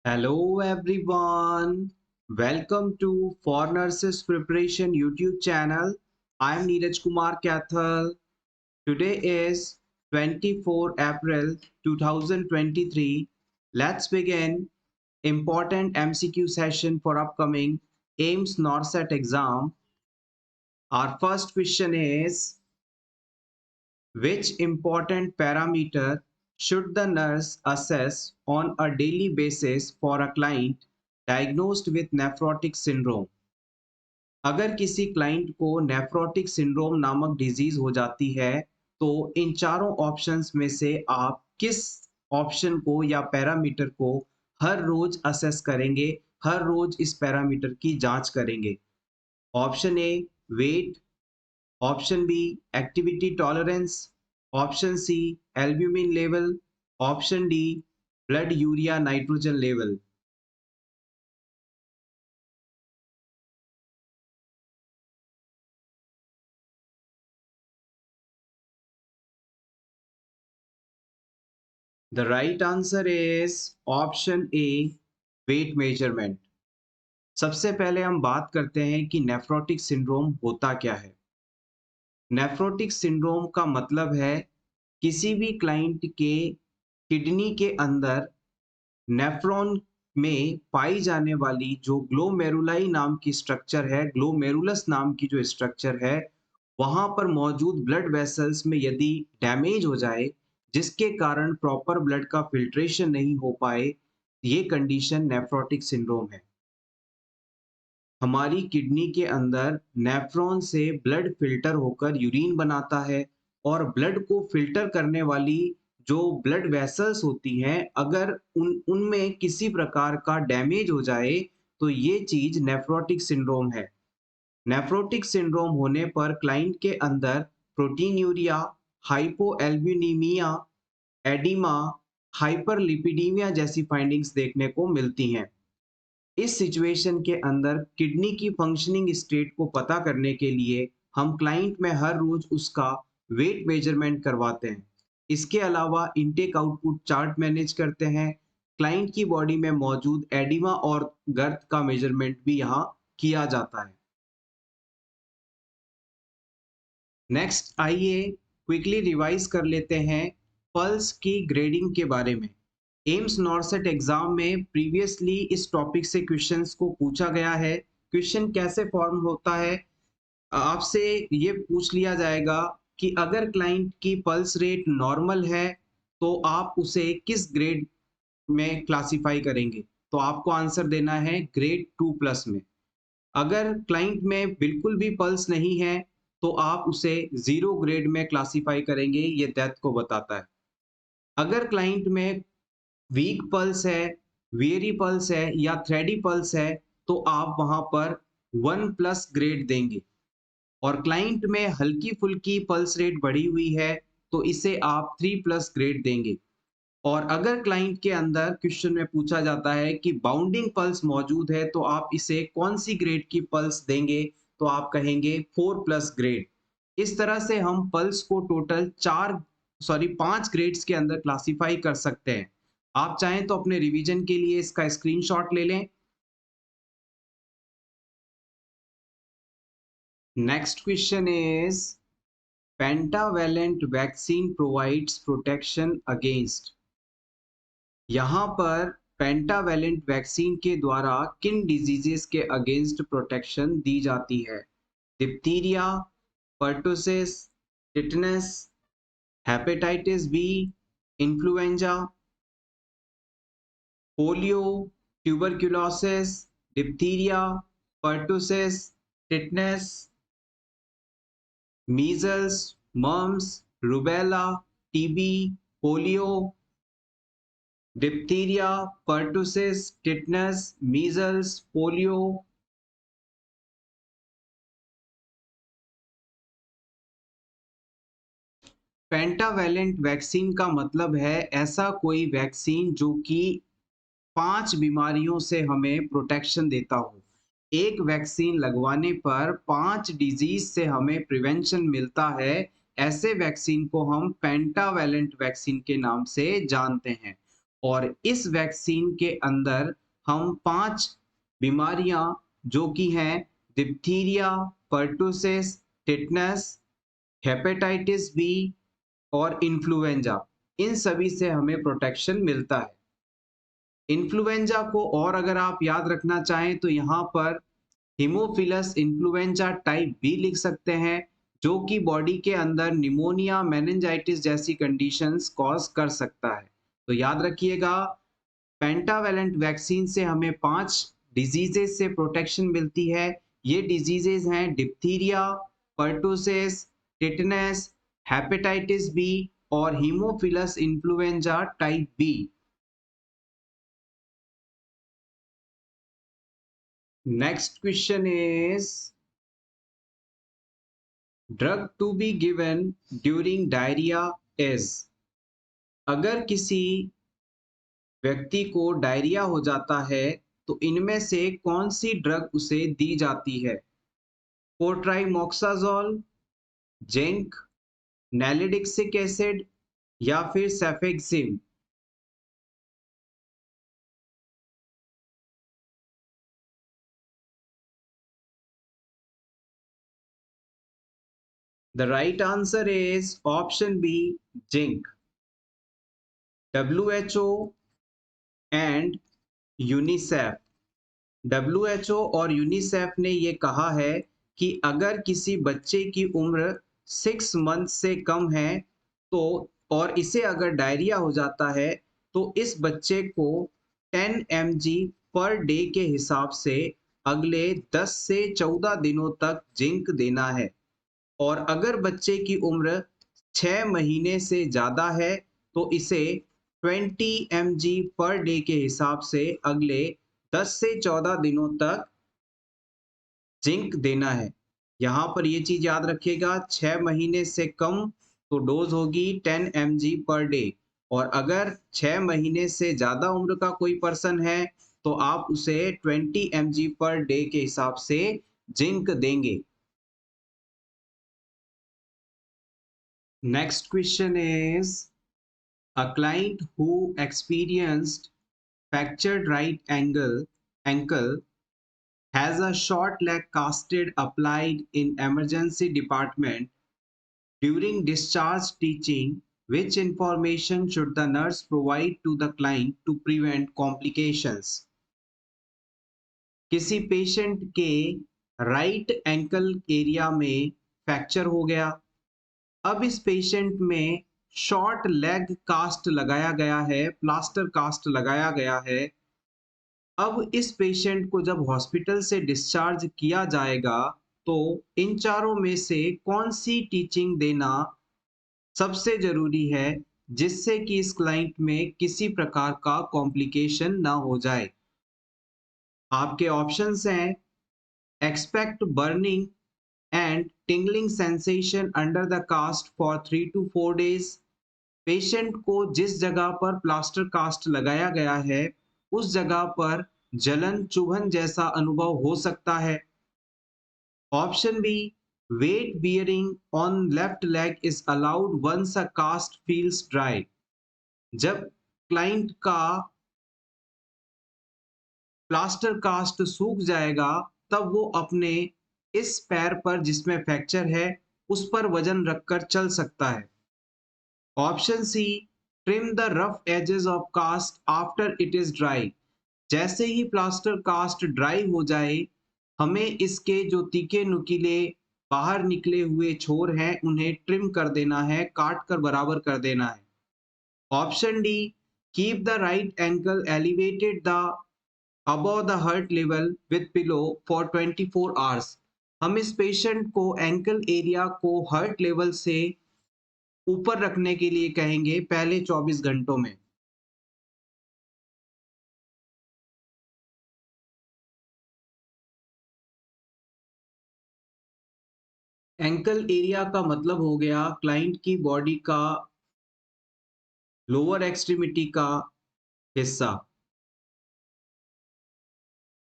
Hello everyone. Welcome to For Nurses Preparation YouTube channel. I am Neeraj Kumar Kathal. Today is 24 April 2023. Let's begin important MCQ session for upcoming AIMS NORCET exam. Our first question is, which important parameter should the nurse assess on a daily basis for a client diagnosed with nephrotic syndrome? अगर किसी client को nephrotic syndrome नामक disease हो जाती है तो इन चारों options में से आप किस ऑप्शन को या पैरामीटर को हर रोज असेस करेंगे, हर रोज इस पैरामीटर की जांच करेंगे? Option A weight, option B activity tolerance, option C albumin level, option D blood urea nitrogen level. The right answer is option A weight measurement. सबसे पहले हम बात करते हैं कि नेफ्रोटिक सिंड्रोम होता क्या है। नेफ्रोटिक सिंड्रोम का मतलब है किसी भी क्लाइंट के किडनी के अंदर नेफ्रॉन में पाई जाने वाली जो ग्लोमेरुलाई नाम की स्ट्रक्चर है, ग्लोमेरुलस नाम की जो स्ट्रक्चर है, वहां पर मौजूद ब्लड वेसल्स में यदि डैमेज हो जाए, जिसके कारण प्रॉपर ब्लड का फिल्ट्रेशन नहीं हो पाए, ये कंडीशन नेफ्रोटिक सिंड्रोम है। हमारी किडनी के अंदर नेफ्रॉन से ब्लड फिल्टर होकर यूरिन बनाता है और ब्लड को फिल्टर करने वाली जो ब्लड वेसल्स होती हैं, अगर उनमें किसी प्रकार का डैमेज हो जाए तो ये चीज नेफ्रोटिक सिंड्रोम है। नेफ्रोटिक सिंड्रोम होने पर क्लाइंट के अंदर प्रोटीनयूरिया, हाइपोएल्ब्यूनीमिया, एडिमा, हाइपरलिपिडीमिया जैसी फाइंडिंग्स देखने को मिलती हैं। इस सिचुएशन के अंदर किडनी की फंक्शनिंग स्टेट को पता करने के लिए हम क्लाइंट में हर रोज उसका वेट मेजरमेंट करवाते हैं। इसके अलावा इनटेक आउटपुट चार्ट मैनेज करते हैं। क्लाइंट की बॉडी में मौजूद एडिमा और गर्थ का मेजरमेंट भी यहाँ किया जाता है। नेक्स्ट आइए क्विकली रिवाइज कर लेते हैं पल्स की ग्रेडिंग के बारे में। एम्स नॉर्सेट एग्जाम में प्रीवियसली इस टॉपिक से क्वेश्चंस को पूछा गया है। क्वेश्चन कैसे फॉर्म होता है? आपसे ये पूछ लिया जाएगा कि अगर क्लाइंट की पल्स रेट नॉर्मल है तो आप उसे किस ग्रेड में क्लासिफाई करेंगे? तो आपको आंसर देना है ग्रेड 2+ में। अगर क्लाइंट में बिल्कुल भी पल्स नहीं है तो आप उसे 0 ग्रेड में क्लासिफाई करेंगे, ये डेथ को बताता है। अगर क्लाइंट में वीक पल्स है, वेरी पल्स है या थ्रेडी पल्स है तो आप वहां पर 1+ ग्रेड देंगे। और क्लाइंट में हल्की फुल्की पल्स रेट बढ़ी हुई है तो इसे आप 3+ ग्रेड देंगे। और अगर क्लाइंट के अंदर क्वेश्चन में पूछा जाता है कि बाउंडिंग पल्स मौजूद है तो आप इसे कौन सी ग्रेड की पल्स देंगे, तो आप कहेंगे 4+ ग्रेड। इस तरह से हम पल्स को टोटल 5 ग्रेड्स के अंदर क्लासिफाई कर सकते हैं। आप चाहें तो अपने रिवीजन के लिए इसका स्क्रीनशॉट ले लें। Next question is, pentavalent vaccine provides protection against. यहाँ पर पेंटावेलेंट वैक्सीन के द्वारा किन डिजीजेस के अगेंस्ट प्रोटेक्शन दी जाती है? Diphtheria, pertussis, tetanus, hepatitis B, influenza, polio, tuberculosis, diphtheria, pertussis, tetanus, measles, mumps, rubella, TB, polio, diphtheria, pertussis, tetanus, measles, polio. Pentavalent vaccine का मतलब है ऐसा कोई वैक्सीन जो कि 5 बीमारियों से हमें प्रोटेक्शन देता हो। एक वैक्सीन लगवाने पर 5 डिजीज से हमें प्रिवेंशन मिलता है। ऐसे वैक्सीन को हम पेंटावेलेंट वैक्सीन के नाम से जानते हैं। और इस वैक्सीन के अंदर हम 5 बीमारियां जो कि हैं diphtheria, pertussis, tetanus, hepatitis B और इन्फ्लुएंजा, इन सभी से हमें प्रोटेक्शन मिलता है। इन्फ्लुएंजा को और अगर आप याद रखना चाहें तो यहाँ पर हीमोफिलस इन्फ्लुएंजा टाइप बी लिख सकते हैं, जो कि बॉडी के अंदर निमोनिया, मेनिंजाइटिस जैसी कंडीशंस कॉज कर सकता है। तो याद रखिएगा, पेंटावेलेंट वैक्सीन से हमें 5 डिजीजेस से प्रोटेक्शन मिलती है। ये डिजीजेस हैं diphtheria, pertussis, tetanus, hepatitis B और haemophilus influenza type B. Next question is drug to be given during diarrhea is। अगर किसी व्यक्ति को डायरिया हो जाता है तो इनमें से कौन सी ड्रग उसे दी जाती है? कोट्राइमोक्साजोल, जिंक, नैलिडिक्सिक एसिड या फिर सेफेक्सिम? The right answer is option B, zinc. WHO and UNICEF, WHO और यूनिसेफ ने ये कहा है कि अगर किसी बच्चे की उम्र 6 मंथ से कम है तो और इसे अगर डायरिया हो जाता है तो इस बच्चे को 10 mg पर डे के हिसाब से अगले 10 से 14 दिनों तक जिंक देना है। और अगर बच्चे की उम्र 6 महीने से ज़्यादा है तो इसे 20 mg पर डे के हिसाब से अगले 10 से 14 दिनों तक जिंक देना है। यहाँ पर ये चीज़ याद रखिएगा, 6 महीने से कम तो डोज होगी 10 mg पर डे, और अगर 6 महीने से ज़्यादा उम्र का कोई पर्सन है तो आप उसे 20 mg पर डे के हिसाब से जिंक देंगे। Next question is, a client who experienced fractured right ankle has a short leg casted applied in emergency department during discharge teaching. Which information should the nurse provide to the client to prevent complications? किसी patient के right ankle area में fracture हो गया। अब इस patient में short leg cast लगाया गया है, प्लास्टर कास्ट लगाया गया है। अब इस पेशेंट को जब हॉस्पिटल से डिस्चार्ज किया जाएगा तो इन चारों में से कौन सी टीचिंग देना सबसे जरूरी है जिससे कि इस क्लाइंट में किसी प्रकार का कॉम्प्लिकेशन ना हो जाए? आपके ऑप्शंस हैं, expect burning and tingling sensation under the cast for 3 to 4 days। Patient को जिस जगह पर प्लास्टर कास्ट लगाया गया है उस जगह पर जलन, चुभन जैसा अनुभव हो सकता है। Option B, weight bearing on left leg is allowed once a cast feels dry. जब क्लाइंट का प्लास्टर कास्ट सूख जाएगा तब वो अपने इस पैर पर जिसमें फ्रैक्चर है उस पर वजन रखकर चल सकता है। Option C, trim the rough edges of cast after it is dry. जैसे ही प्लास्टर कास्ट ड्राई हो जाए हमें इसके जो तीखे नुकीले बाहर निकले हुए छोर हैं उन्हें ट्रिम कर देना है, काट कर बराबर कर देना है। Option D, keep the right ankle elevated the above the heart level with pillow for 24 hours। हम इस पेशेंट को एंकल एरिया को हर्ट लेवल से ऊपर रखने के लिए कहेंगे पहले 24 घंटों में। एंकल एरिया का मतलब हो गया क्लाइंट की बॉडी का लोअर एक्सट्रीमिटी का हिस्सा।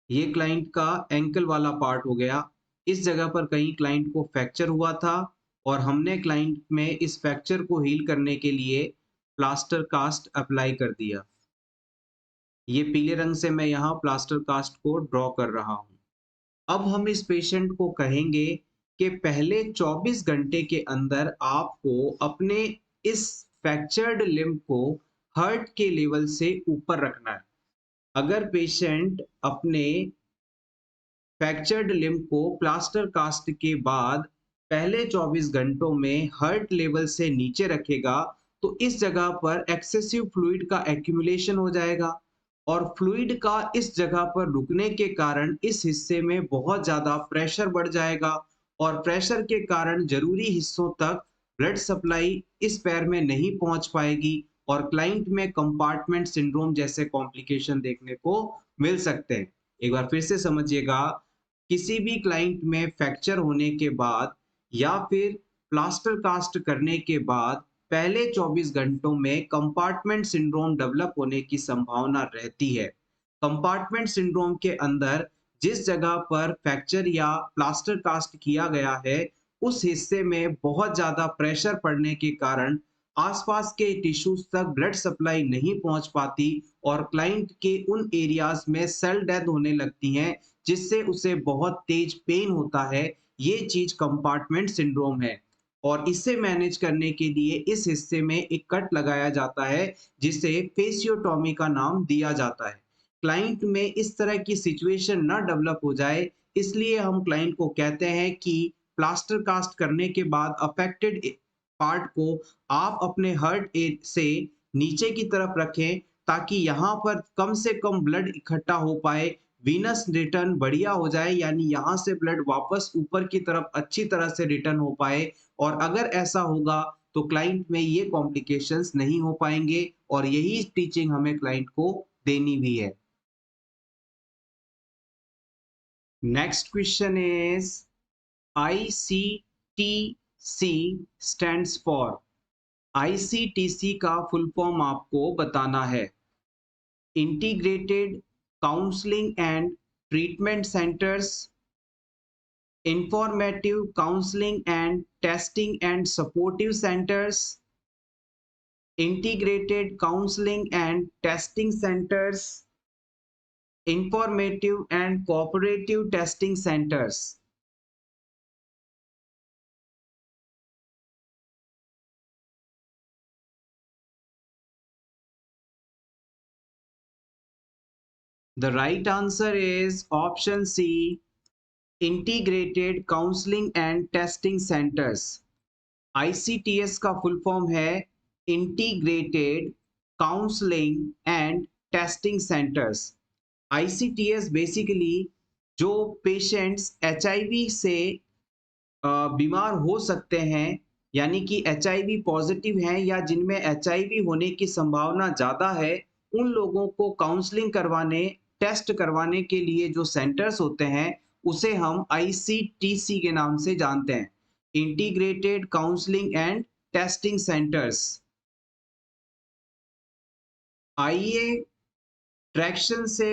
ये क्लाइंट का एंकल वाला पार्ट हो गया। इस जगह पर कहीं क्लाइंट को फ्रैक्चर हुआ था और हमने क्लाइंट में इस फ्रैक्चर को हील करने के लिए प्लास्टर कास्ट अप्लाई कर दिया। ये पीले रंग से मैं यहाँ प्लास्टर कास्ट को ड्रॉ कर रहा हूँ। अब हम इस पेशेंट को कहेंगे कि पहले 24 घंटे के अंदर आपको अपने इस फ्रैक्चर्ड लिम्ब को हर्ट के लेवल से ऊपर रखना है। अगर पेशेंट अपने फ्रैक्चर्ड लिम्ब को प्लास्टर कास्ट के बाद पहले 24 घंटों में हर्ट लेवल से नीचे रखेगा, तो इस जगह पर एक्सेसिव फ्लूइड का एक्यूमुलेशन हो जाएगा और फ्लूइड का इस जगह पर रुकने के कारण इस हिस्से में बहुत ज़्यादा प्रेशर बढ़ जाएगा और प्रेशर के कारण ज़रूरी हिस्सों तक ब्लड सप्लाई इस पैर में नहीं पहुंच पाएगी और क्लाइंट में कंपार्टमेंट सिंड्रोम जैसे कॉम्प्लिकेशन देखने को मिल सकते हैं। एक बार फिर से समझिएगा, किसी भी क्लाइंट में फ्रैक्चर होने के बाद या फिर प्लास्टर कास्ट करने के बाद पहले 24 घंटों में कंपार्टमेंट सिंड्रोम डेवलप होने की संभावना रहती है। कंपार्टमेंट सिंड्रोम के अंदर जिस जगह पर फ्रैक्चर या प्लास्टर कास्ट किया गया है, उस हिस्से में बहुत ज़्यादा प्रेशर पड़ने के कारण आसपास के टिश्यूज तक ब्लड सप्लाई नहीं पहुंच पाती और क्लाइंट के उन एरियाज में सेल डेथ होने लगती हैं, जिससे उसे बहुत तेज पेन होता है। ये चीज कंपार्टमेंट सिंड्रोम है और इसे मैनेज करने के लिए इस हिस्से में एक कट लगाया जाता है, जिसे फेसियोटॉमी का नाम दिया जाता है। क्लाइंट में इस तरह की सिचुएशन ना डेवलप हो जाए, इसलिए हम क्लाइंट को कहते हैं कि प्लास्टर कास्ट करने के बाद अफेक्टेड पार्ट को आप अपने हर्ट से नीचे की तरफ रखें, ताकि यहाँ पर कम से कम ब्लड इकट्ठा हो पाए, वीनस रिटर्न बढ़िया हो जाए, यानी यहाँ से ब्लड वापस ऊपर की तरफ अच्छी तरह से रिटर्न हो पाए। और अगर ऐसा होगा तो क्लाइंट में ये कॉम्प्लिकेशंस नहीं हो पाएंगे और यही टीचिंग हमें क्लाइंट को देनी भी है। Next question is ICTC stands for. ICTC का फुल फॉर्म आपको बताना है। Integrated counselling and treatment centres, informative counseling and testing and supportive centers, integrated counseling and testing centers, informative and cooperative testing centers. The right answer is option C, integrated counseling and testing centers. ICTS का full form है integrated counselling and testing centres. ICTS basically जो patients HIV से बीमार हो सकते हैं, यानी कि HIV पॉजिटिव हैं या जिनमें HIV होने की संभावना ज़्यादा है, उन लोगों को काउंसलिंग करवाने, टेस्ट करवाने के लिए जो सेंटर्स होते हैं, उसे हम ICTC के नाम से जानते हैं, integrated counselling and testing centres. आइए ट्रैक्शन से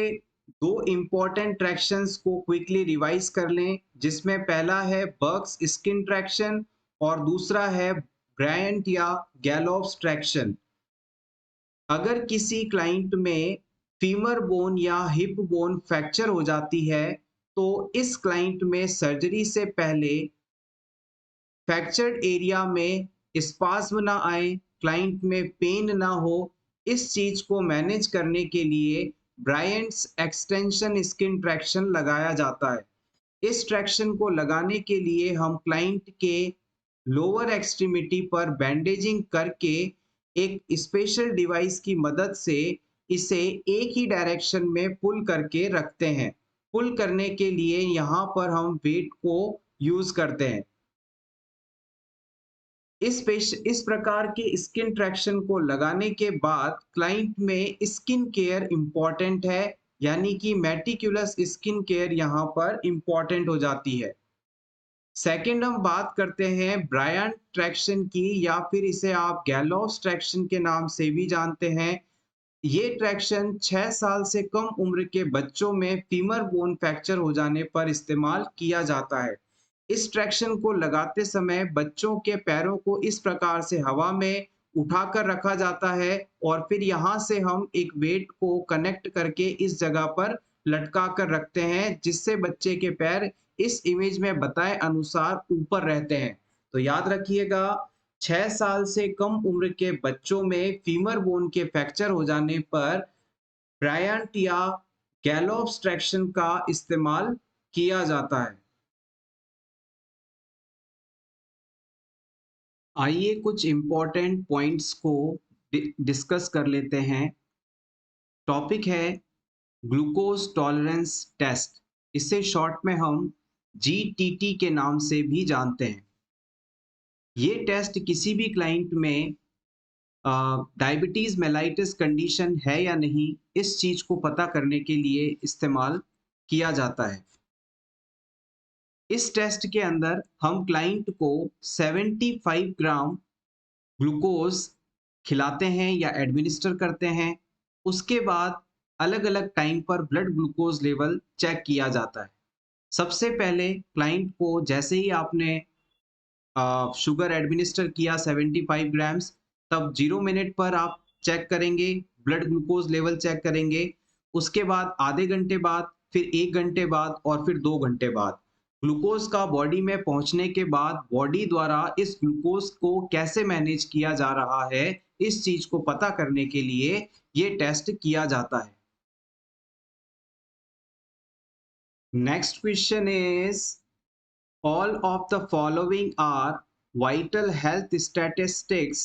दो इंपॉर्टेंट ट्रैक्शंस को क्विकली रिवाइज कर लें, जिसमें पहला है बर्क्स स्किन ट्रैक्शन और दूसरा है ब्रायंट या गैलोप्स ट्रैक्शन। अगर किसी क्लाइंट में फीमर बोन या हिप बोन फ्रैक्चर हो जाती है, तो इस क्लाइंट में सर्जरी से पहले फ्रैक्चर्ड एरिया में स्पाज्म ना आए, क्लाइंट में पेन ना हो, इस चीज को मैनेज करने के लिए ब्रायंट्स एक्सटेंशन स्किन ट्रैक्शन लगाया जाता है। इस ट्रैक्शन को लगाने के लिए हम क्लाइंट के लोअर एक्सट्रीमिटी पर बैंडेजिंग करके एक स्पेशल डिवाइस की मदद से इसे एक ही डायरेक्शन में पुल करके रखते हैं। पुल करने के लिए यहाँ पर हम वेट को यूज करते हैं। इस प्रकार के स्किन ट्रैक्शन को लगाने के बाद क्लाइंट में स्किन केयर इंपॉर्टेंट है, यानी कि मेटिकुलस स्किन केयर यहाँ पर इंपॉर्टेंट हो जाती है। सेकंड हम बात करते हैं ब्रायंट ट्रैक्शन की, या फिर इसे आप गैलोप्स ट्रैक्शन के नाम से भी जानते हैं। ये ट्रैक्शन 6 साल से कम उम्र के बच्चों में फीमर बोन फ्रैक्चर हो जाने पर इस्तेमाल किया जाता है। इस ट्रैक्शन को लगाते समय बच्चों के पैरों को इस प्रकार से हवा में उठाकर रखा जाता है और फिर यहाँ से हम एक वेट को कनेक्ट करके इस जगह पर लटका कर रखते हैं, जिससे बच्चे के पैर इस इमेज में बताए अनुसार ऊपर रहते हैं। तो याद रखिएगा, 6 साल से कम उम्र के बच्चों में फीमर बोन के फ्रैक्चर हो जाने पर ब्रायंट या गैलोब्स्ट्रैक्शन का इस्तेमाल किया जाता है। आइए कुछ इम्पोर्टेंट पॉइंट्स को डिस्कस कर लेते हैं। टॉपिक है ग्लूकोज टॉलरेंस टेस्ट। इसे शॉर्ट में हम जीटीटी के नाम से भी जानते हैं। ये टेस्ट किसी भी क्लाइंट में डायबिटीज मेलाइटिस कंडीशन है या नहीं, इस चीज को पता करने के लिए इस्तेमाल किया जाता है। इस टेस्ट के अंदर हम क्लाइंट को 75 ग्राम ग्लूकोज खिलाते हैं या एडमिनिस्टर करते हैं। उसके बाद अलग अलग टाइम पर ब्लड ग्लूकोज लेवल चेक किया जाता है। सबसे पहले क्लाइंट को जैसे ही आपने शुगर एडमिनिस्टर किया 75 ग्राम्स, तब 0 मिनट पर आप चेक करेंगे, ब्लड ग्लूकोज लेवल चेक करेंगे। उसके बाद आधे घंटे बाद, फिर 1 घंटे बाद और फिर 2 घंटे बाद ग्लूकोज का बॉडी में पहुंचने के बाद बॉडी द्वारा इस ग्लूकोज को कैसे मैनेज किया जा रहा है, इस चीज को पता करने के लिए ये टेस्ट किया जाता है। Next question is, all of the following are vital health statistics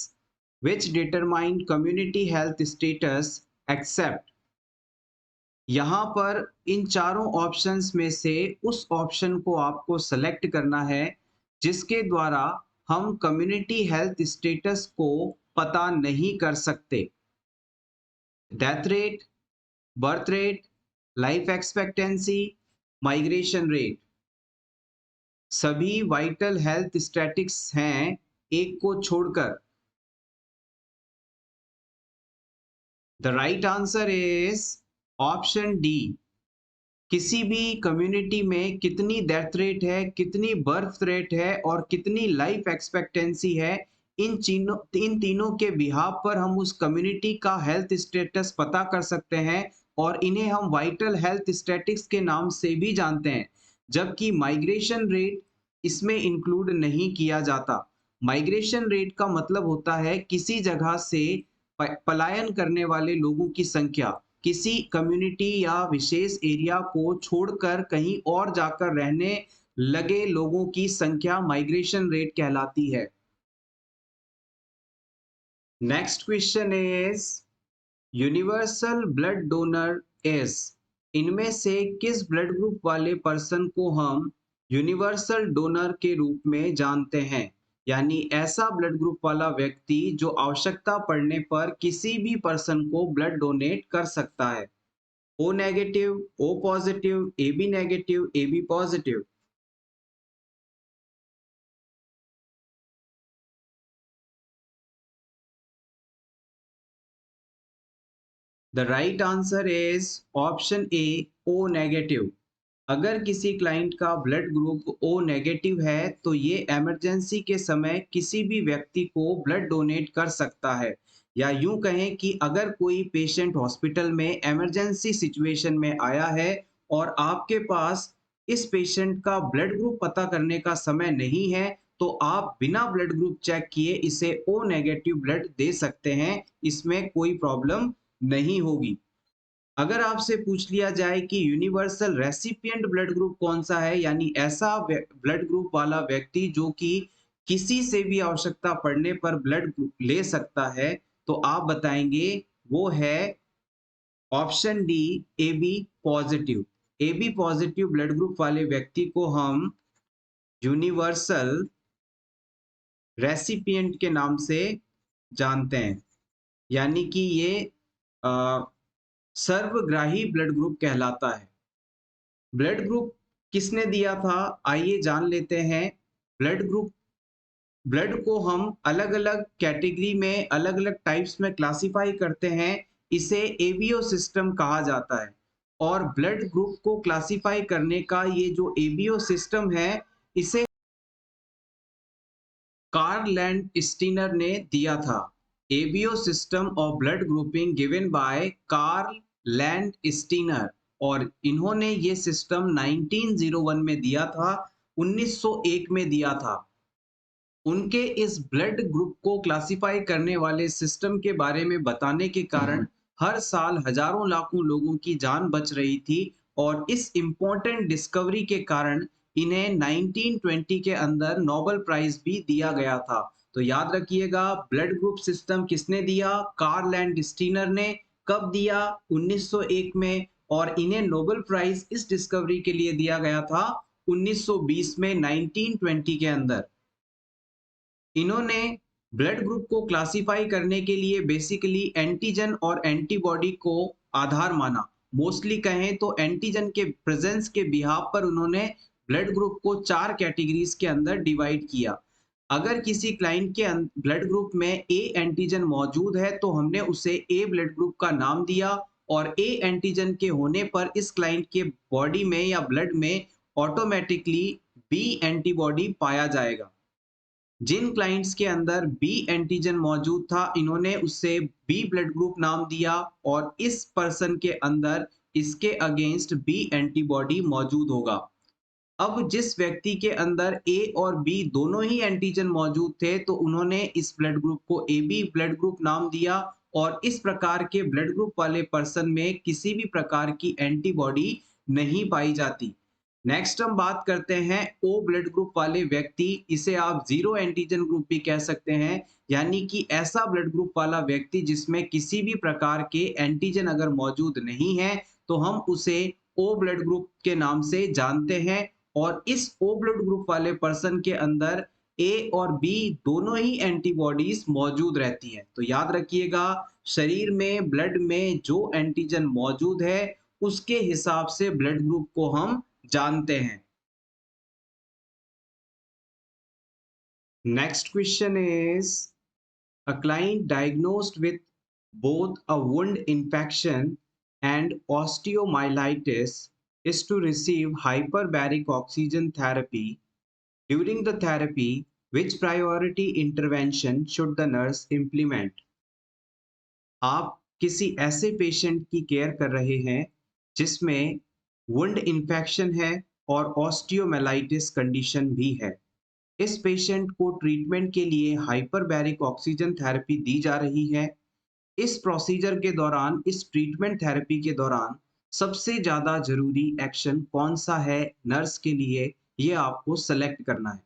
which determine community health status except। यहाँ पर इन चारों ऑप्शंस में से उस ऑप्शन को आपको सेलेक्ट करना है जिसके द्वारा हम कम्युनिटी हेल्थ स्टेटस को पता नहीं कर सकते। Death rate, birth rate, life expectancy, migration rate. सभी वाइटल हेल्थ स्टैटिक्स हैं एक को छोड़कर। The right answer is option D. किसी भी कम्युनिटी में कितनी डेथ रेट है, कितनी बर्थ रेट है और कितनी लाइफ एक्सपेक्टेंसी है, इन तीनों के बिहाफ पर हम उस कम्युनिटी का हेल्थ स्टेटस पता कर सकते हैं और इन्हें हम वाइटल हेल्थ स्टैटिक्स के नाम से भी जानते हैं। जबकि माइग्रेशन रेट इसमें इंक्लूड नहीं किया जाता। माइग्रेशन रेट का मतलब होता है किसी जगह से पलायन करने वाले लोगों की संख्या, किसी कम्युनिटी या विशेष एरिया को छोड़कर कहीं और जाकर रहने लगे लोगों की संख्या माइग्रेशन रेट कहलाती है। Next question is, universal blood donor is. इनमें से किस ब्लड ग्रुप वाले पर्सन को हम यूनिवर्सल डोनर के रूप में जानते हैं? यानी ऐसा ब्लड ग्रुप वाला व्यक्ति जो आवश्यकता पड़ने पर किसी भी पर्सन को ब्लड डोनेट कर सकता है। O negative, O positive, A B negative, A B positive. The right answer is option A, O negative. अगर किसी क्लाइंट का ब्लड ग्रुप ओ नेगेटिव है तो ये इमरजेंसी के समय किसी भी व्यक्ति को ब्लड डोनेट कर सकता है। या यूं कहें कि अगर कोई पेशेंट हॉस्पिटल में इमरजेंसी सिचुएशन में आया है और आपके पास इस पेशेंट का ब्लड ग्रुप पता करने का समय नहीं है, तो आप बिना ब्लड ग्रुप चेक किए इसे ओ नेगेटिव ब्लड दे सकते हैं। इसमें कोई प्रॉब्लम नहीं होगी। अगर आपसे पूछ लिया जाए कि यूनिवर्सल रेसिपिएंट ब्लड ग्रुप कौन सा है, यानी ऐसा ब्लड ग्रुप वाला व्यक्ति जो कि किसी से भी आवश्यकता पड़ने पर ब्लड ले सकता है, तो आप बताएंगे वो है option D, A B positive. A B positive blood group वाले व्यक्ति को हम यूनिवर्सल रेसिपिएंट के नाम से जानते हैं। यानी कि ये सर्वग्राही ब्लड ग्रुप कहलाता है। ब्लड ग्रुप किसने दिया था, आइए जान लेते हैं। ब्लड ग्रुप, ब्लड को हम अलग अलग कैटेगरी में, अलग अलग टाइप्स में क्लासिफाई करते हैं। इसे एबीओ सिस्टम कहा जाता है। और ब्लड ग्रुप को क्लासिफाई करने का ये जो एबीओ सिस्टम है, इसे कार्ल लैंड स्टीनर ने दिया था। ABO system of blood grouping given by Karl Landsteiner, और इन्होंने ये सिस्टम 1901 में दिया था, 1901 में दिया था। उनके इस ब्लड ग्रुप को क्लासिफाई करने वाले सिस्टम के बारे में बताने के कारण हर साल हजारों लाखों लोगों की जान बच रही थी, और इस इम्पोर्टेंट डिस्कवरी के कारण इन्हें 1920 के अंदर नोबेल प्राइज भी दिया गया था। तो याद रखिएगा, ब्लड ग्रुप सिस्टम किसने दिया? कार्ल लैंडस्टीनर ने। कब दिया? 1901 में। और इन्हें नोबेल प्राइज इस डिस्कवरी के लिए दिया गया था 1920 में, 1920 के अंदर। इन्होंने ब्लड ग्रुप को क्लासिफाई करने के लिए बेसिकली एंटीजन और एंटीबॉडी को आधार माना। मोस्टली कहें तो एंटीजन के प्रेजेंस के बिहाफ पर उन्होंने ब्लड ग्रुप को 4 कैटेगरीज के अंदर डिवाइड किया। अगर किसी क्लाइंट के ब्लड ग्रुप में ए एंटीजन मौजूद है तो हमने उसे ए ब्लड ग्रुप का नाम दिया, और ए एंटीजन के होने पर इस क्लाइंट के बॉडी में या ब्लड में ऑटोमेटिकली बी एंटीबॉडी पाया जाएगा। जिन क्लाइंट्स के अंदर बी एंटीजन मौजूद था, इन्होंने उससे बी ब्लड ग्रुप नाम दिया, और इस पर्सन के अंदर इसके अगेंस्ट बी एंटीबॉडी मौजूद होगा। अब जिस व्यक्ति के अंदर ए और बी दोनों ही एंटीजन मौजूद थे, तो उन्होंने इस ब्लड ग्रुप को ए बी ब्लड ग्रुप नाम दिया, और इस प्रकार के ब्लड ग्रुप वाले पर्सन में किसी भी प्रकार की एंटीबॉडी नहीं पाई जाती। नेक्स्ट हम बात करते हैं ओ ब्लड ग्रुप वाले व्यक्ति, इसे आप जीरो एंटीजन ग्रुप भी कह सकते हैं, यानी कि ऐसा ब्लड ग्रुप वाला व्यक्ति जिसमें किसी भी प्रकार के एंटीजन अगर मौजूद नहीं है, तो हम उसे ओ ब्लड ग्रुप के नाम से जानते हैं। और इस ओ ब्लड ग्रुप वाले पर्सन के अंदर ए और बी दोनों ही एंटीबॉडीज मौजूद रहती हैं। तो याद रखिएगा, शरीर में ब्लड में जो एंटीजन मौजूद है उसके हिसाब से ब्लड ग्रुप को हम जानते हैं। Next question is, a client diagnosed with both a wound infection and osteomyelitis is to receive hyperbaric oxygen therapy. During the therapy, which priority intervention should the nurse implement? आप किसी ऐसे patient की care कर रहे हैं जिसमें wound infection है और ऑस्टियोमेलाइटिस कंडीशन भी है। इस पेशेंट को ट्रीटमेंट के लिए हाइपरबैरिक ऑक्सीजन थेरेपी दी जा रही है। इस प्रोसीजर के दौरान, इस ट्रीटमेंट थेरेपी के दौरान सबसे ज़्यादा ज़रूरी एक्शन कौन सा है नर्स के लिए, ये आपको सेलेक्ट करना है।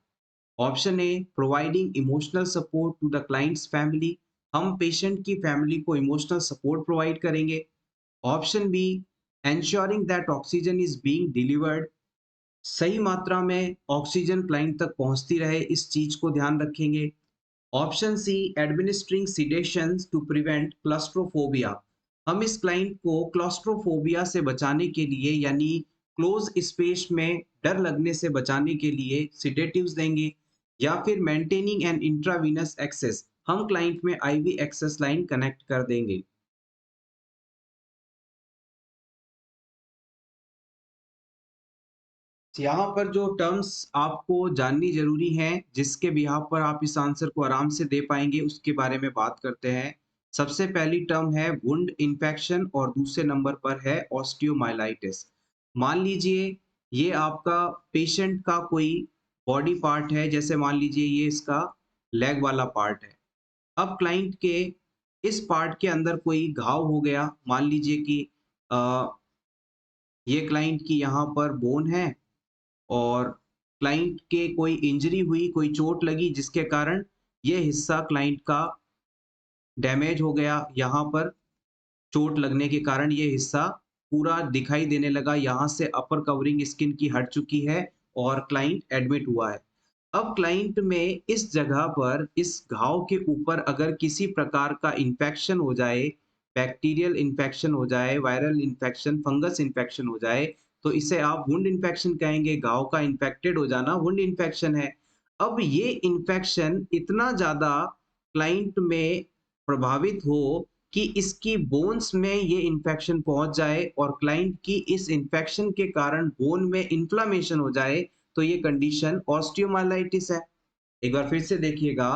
Option A, providing emotional support to the client's family, हम पेशेंट की फैमिली को इमोशनल सपोर्ट प्रोवाइड करेंगे। Option B, ensuring that oxygen is being delivered, सही मात्रा में ऑक्सीजन क्लाइंट तक पहुंचती रहे, इस चीज को ध्यान रखेंगे। Option C, administering sedations to prevent claustrophobia, हम इस क्लाइंट को क्लस्ट्रोफोबिया से बचाने के लिए, यानी क्लोज स्पेस में डर लगने से बचाने के लिए सिडेटिव्स देंगे। या फिर मेंटेनिंग एन इंट्रावीनस एक्सेस, हम क्लाइंट में आईवी एक्सेस लाइन कनेक्ट कर देंगे। यहाँ पर जो टर्म्स आपको जाननी जरूरी हैं, जिसके बिहाफ पर आप इस आंसर को आराम से दे पाएंगे, उसके बारे में बात करते हैं। सबसे पहली टर्म है वुंड इन्फेक्शन, और दूसरे नंबर पर है ऑस्टियोमाइलाइटिस। मान लीजिए ये आपका पेशेंट का कोई बॉडी पार्ट है, जैसे मान लीजिए ये इसका लेग वाला पार्ट है। अब क्लाइंट के इस पार्ट के अंदर कोई घाव हो गया, मान लीजिए कि अ, ये क्लाइंट की यहाँ पर बोन है, और क्लाइंट के कोई इंजरी हुई, कोई चोट लगी, जिसके कारण ये हिस्सा क्लाइंट का डैमेज हो गया। यहाँ पर चोट लगने के कारण ये हिस्सा पूरा दिखाई देने लगा, यहाँ से अपर कवरिंग स्किन की हट चुकी है, और क्लाइंट एडमिट हुआ है। अब क्लाइंट में इस जगह पर, इस घाव के ऊपर अगर किसी प्रकार का इन्फेक्शन हो जाए, बैक्टीरियल इन्फेक्शन हो जाए, वायरल इन्फेक्शन, फंगस इन्फेक्शन हो जाए, तो इसे आप वुंड इन्फेक्शन कहेंगे। घाव का इन्फेक्टेड हो जाना वुंड इन्फेक्शन है। अब ये इन्फेक्शन इतना ज़्यादा क्लाइंट में प्रभावित हो कि इसकी बोन्स में ये इन्फेक्शन पहुंच जाए, और क्लाइंट की इस इन्फेक्शन के कारण बोन में इन्फ्लामेशन हो जाए, तो ये कंडीशन ऑस्टियोमाइलाइटिस है। एक बार फिर से देखिएगा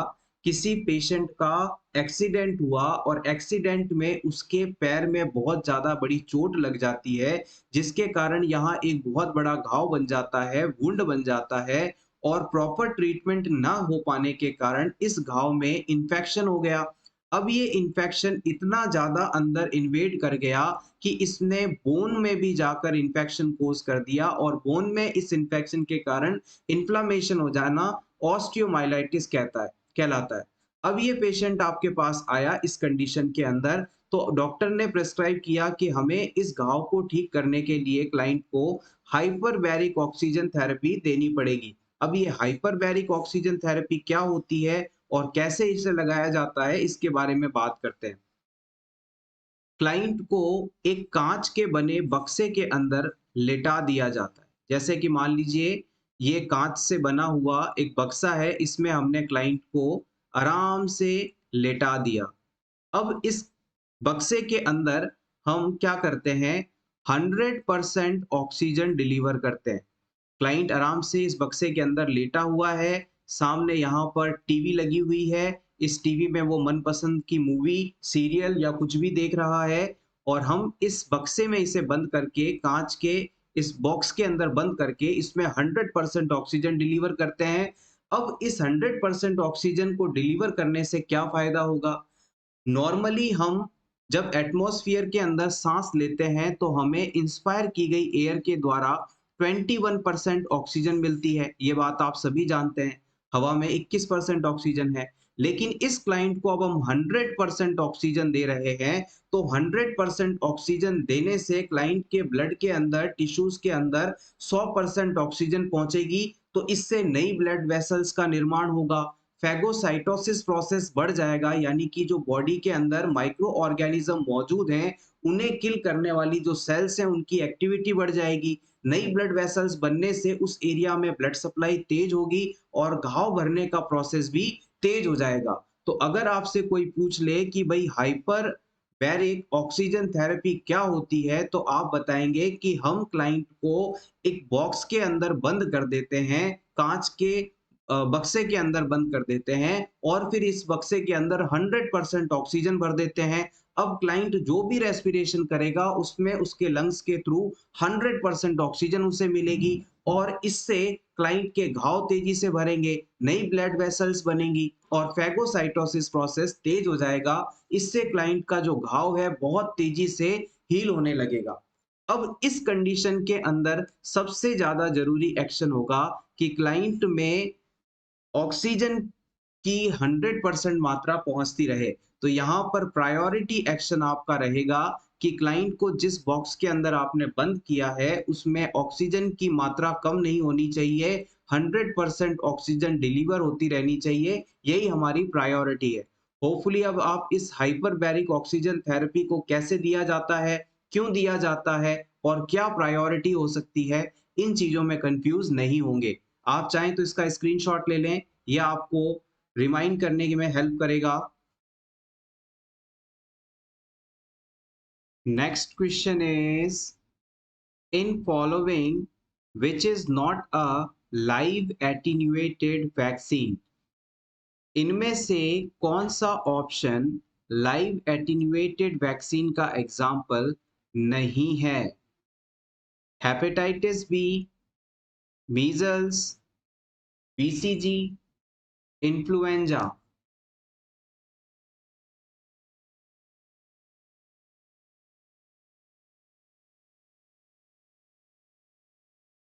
किसी पेशेंट का एक्सीडेंट हुआ और एक्सीडेंट में उसके पैर में बहुत ज़्यादा बड़ी चोट लग जाती है, जिसके कारण यहाँ एक बहुत बड़ा घाव बन जाता है, वुंड बन जाता है और प्रॉपर ट्रीटमेंट ना हो पाने के कारण इस घाव में इन्फेक्शन हो गया। अब ये इन्फेक्शन इतना ज़्यादा अंदर इन्वेड कर गया कि इसने बोन में भी जाकर इन्फेक्शन कोज़ कर दिया और बोन में इस इन्फेक्शन के कारण इन्फ्लेमेशन हो जाना ऑस्टियोमाइलाइटिस कहलाता है। अब ये पेशेंट आपके पास आया इस कंडीशन के अंदर, तो डॉक्टर ने प्रिस्क्राइब किया कि हमें इस घाव को ठीक करने के लिए क्लाइंट को हाइपरबैरिक ऑक्सीजन थेरेपी देनी पड़ेगी। अब ये हाइपरबैरिक ऑक्सीजन थेरेपी क्या होती है और कैसे इसे लगाया जाता है, इसके बारे में बात करते हैं। क्लाइंट को एक कांच के बने बक्से के अंदर लेटा दिया जाता है। जैसे कि मान लीजिए ये कांच से बना हुआ एक बक्सा है, इसमें हमने क्लाइंट को आराम से लेटा दिया। अब इस बक्से के अंदर हम क्या करते हैं, 100% ऑक्सीजन डिलीवर करते हैं। क्लाइंट आराम से इस बक्से के अंदर लेटा हुआ है, सामने यहाँ पर टीवी लगी हुई है, इस टीवी में वो मनपसंद की मूवी, सीरियल या कुछ भी देख रहा है और हम इस बक्से में इसे बंद करके काँच के इस बॉक्स के अंदर बंद करके इसमें 100% ऑक्सीजन डिलीवर करते हैं। अब इस 100% ऑक्सीजन को डिलीवर करने से क्या फ़ायदा होगा? नॉर्मली हम जब एटमॉस्फेयर के अंदर सांस लेते हैं तो हमें इंस्पायर की गई एयर के द्वारा 21% ऑक्सीजन मिलती है। ये बात आप सभी जानते हैं। हवा में 21% ऑक्सीजन है। लेकिन इस क्लाइंट को अब हम 100% ऑक्सीजन दे रहे हैं, तो 100% ऑक्सीजन देने से क्लाइंट के ब्लड के अंदर, टिश्यूज के अंदर 100% ऑक्सीजन पहुंचेगी, तो इससे नई ब्लड वेसल्स का निर्माण होगा। फैगोसाइटोसिस प्रोसेस बढ़ जाएगा, यानी कि जो बॉडी के अंदर माइक्रो ऑर्गेनिज्म मौजूद हैं, उन्हें किल करने वाली जो सेल्स हैं, उनकी एक्टिविटी बढ़ जाएगी। नई ब्लड वेसल्स बनने से उस एरिया में ब्लड सप्लाई तेज होगी और घाव भरने का प्रोसेस भी तेज हो जाएगा। तो अगर आपसे कोई पूछ ले कि भाई हाइपर बैरिक ऑक्सीजन थेरेपी क्या होती है, तो आप बताएंगे कि हम क्लाइंट को एक बॉक्स के अंदर बंद कर देते हैं, कांच के बक्से के अंदर बंद कर देते हैं और फिर इस बक्से के अंदर 100% ऑक्सीजन भर देते हैं। अब क्लाइंट जो भी रेस्पिरेशन करेगा उसमें उसके लंग्स के थ्रू 100% ऑक्सीजन उसे मिलेगी और इससे क्लाइंट के घाव तेजी से भरेंगे, नई ब्लड वेसल्स बनेंगी और फैगोसाइटोसिस प्रोसेस तेज हो जाएगा। इससे क्लाइंट का जो घाव है बहुत तेजी से हील होने लगेगा। अब इस कंडीशन के अंदर सबसे ज्यादा जरूरी एक्शन होगा कि क्लाइंट में ऑक्सीजन की 100% मात्रा पहुंचती रहे। तो यहाँ पर प्रायोरिटी एक्शन आपका रहेगा कि क्लाइंट को जिस बॉक्स के अंदर आपने बंद किया है उसमें ऑक्सीजन की मात्रा कम नहीं होनी चाहिए, 100% ऑक्सीजन डिलीवर होती रहनी चाहिए। यही हमारी प्रायोरिटी है। होपफुली अब आप इस हाइपरबैरिक ऑक्सीजन थेरेपी को कैसे दिया जाता है, क्यों दिया जाता है और क्या प्रायोरिटी हो सकती है, इन चीजों में कंफ्यूज नहीं होंगे। आप चाहें तो इसका स्क्रीनशॉट ले लें, यह आपको रिमाइंड करने में हेल्प करेगा। Next question is, in following which is not a live attenuated vaccine, इनमें से कौन सा ऑप्शन लाइव एटीन्यूएटेड वैक्सीन का एग्जाम्पल नहीं है? Hepatitis B, measles, BCG, influenza.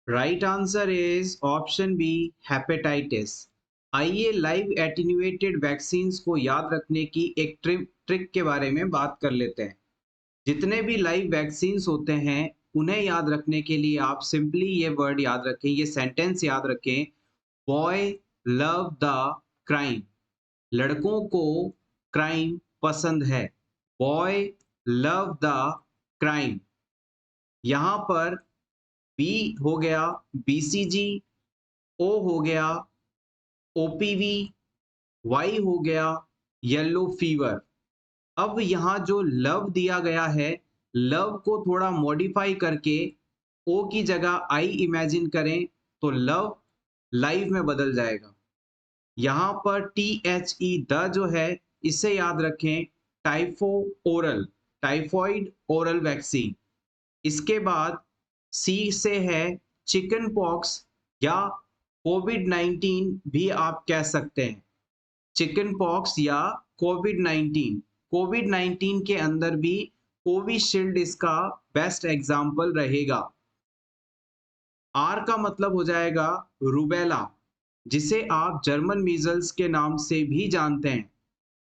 Right answer is option B, hepatitis. आइए लाइव एटीन्यूएटेड वैक्सीन्स को याद रखने की एक ट्रिक के बारे में बात कर लेते हैं। जितने भी लाइव वैक्सीन्स होते हैं उन्हें याद रखने के लिए आप सिंपली ये वर्ड याद रखें, ये सेंटेंस याद रखें, बॉय लव द क्राइम। लड़कों को क्राइम पसंद है। Boy love the crime. यहाँ पर बी हो गया बीसीजी, ओ हो गया ओपीवी, वाई हो गया येलो फीवर। अब यहाँ जो लव दिया गया है, लव को थोड़ा मॉडिफाई करके ओ की जगह आई इमेजिन करें तो लव लाइव में बदल जाएगा। यहाँ पर THE द जो है इसे याद रखें, टाइफॉइड ओरल वैक्सीन। इसके बाद सी से है चिकन पॉक्स या कोविड-19 भी आप कह सकते हैं। चिकन पॉक्स या कोविड-19। कोविड-19 के अंदर भी कोविशील्ड इसका बेस्ट एग्जाम्पल रहेगा। आर का मतलब हो जाएगा रूबेला, जिसे आप जर्मन मीजल्स के नाम से भी जानते हैं।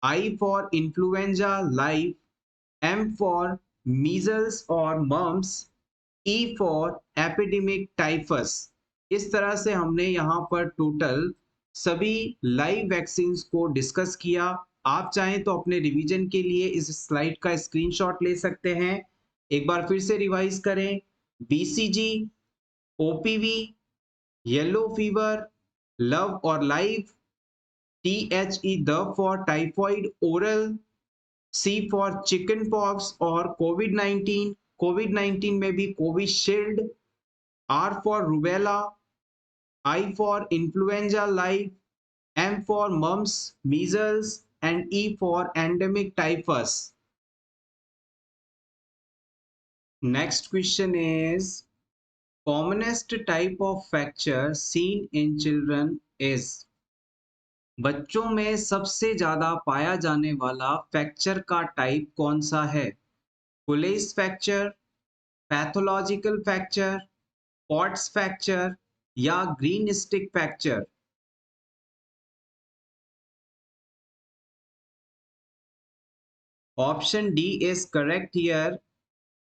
I for influenza live, M for measles और mumps, E for epidemic typhus. इस तरह से हमने यहाँ पर टोटल सभी लाइव वैक्सीन को डिस्कस किया। आप चाहें तो अपने रिवीजन के लिए इस स्लाइड का स्क्रीनशॉट ले सकते हैं। एक बार फिर से रिवाइज करें। BCG, OPV, येलो फीवर, लव और लाइव, THE द for typhoid oral, C for chicken pox और कोविड-19। कोविड-19 में भी Covishield, R for rubella, I for influenza live, M for mumps, measles and E for endemic typhus. Next question is, commonest type of fracture seen in children is। बच्चों में सबसे ज्यादा पाया जाने वाला फ्रैक्चर का टाइप कौन सा है? पुलेस fracture, pathological fracture, Pott's fracture या green stick fracture? Option D is correct here.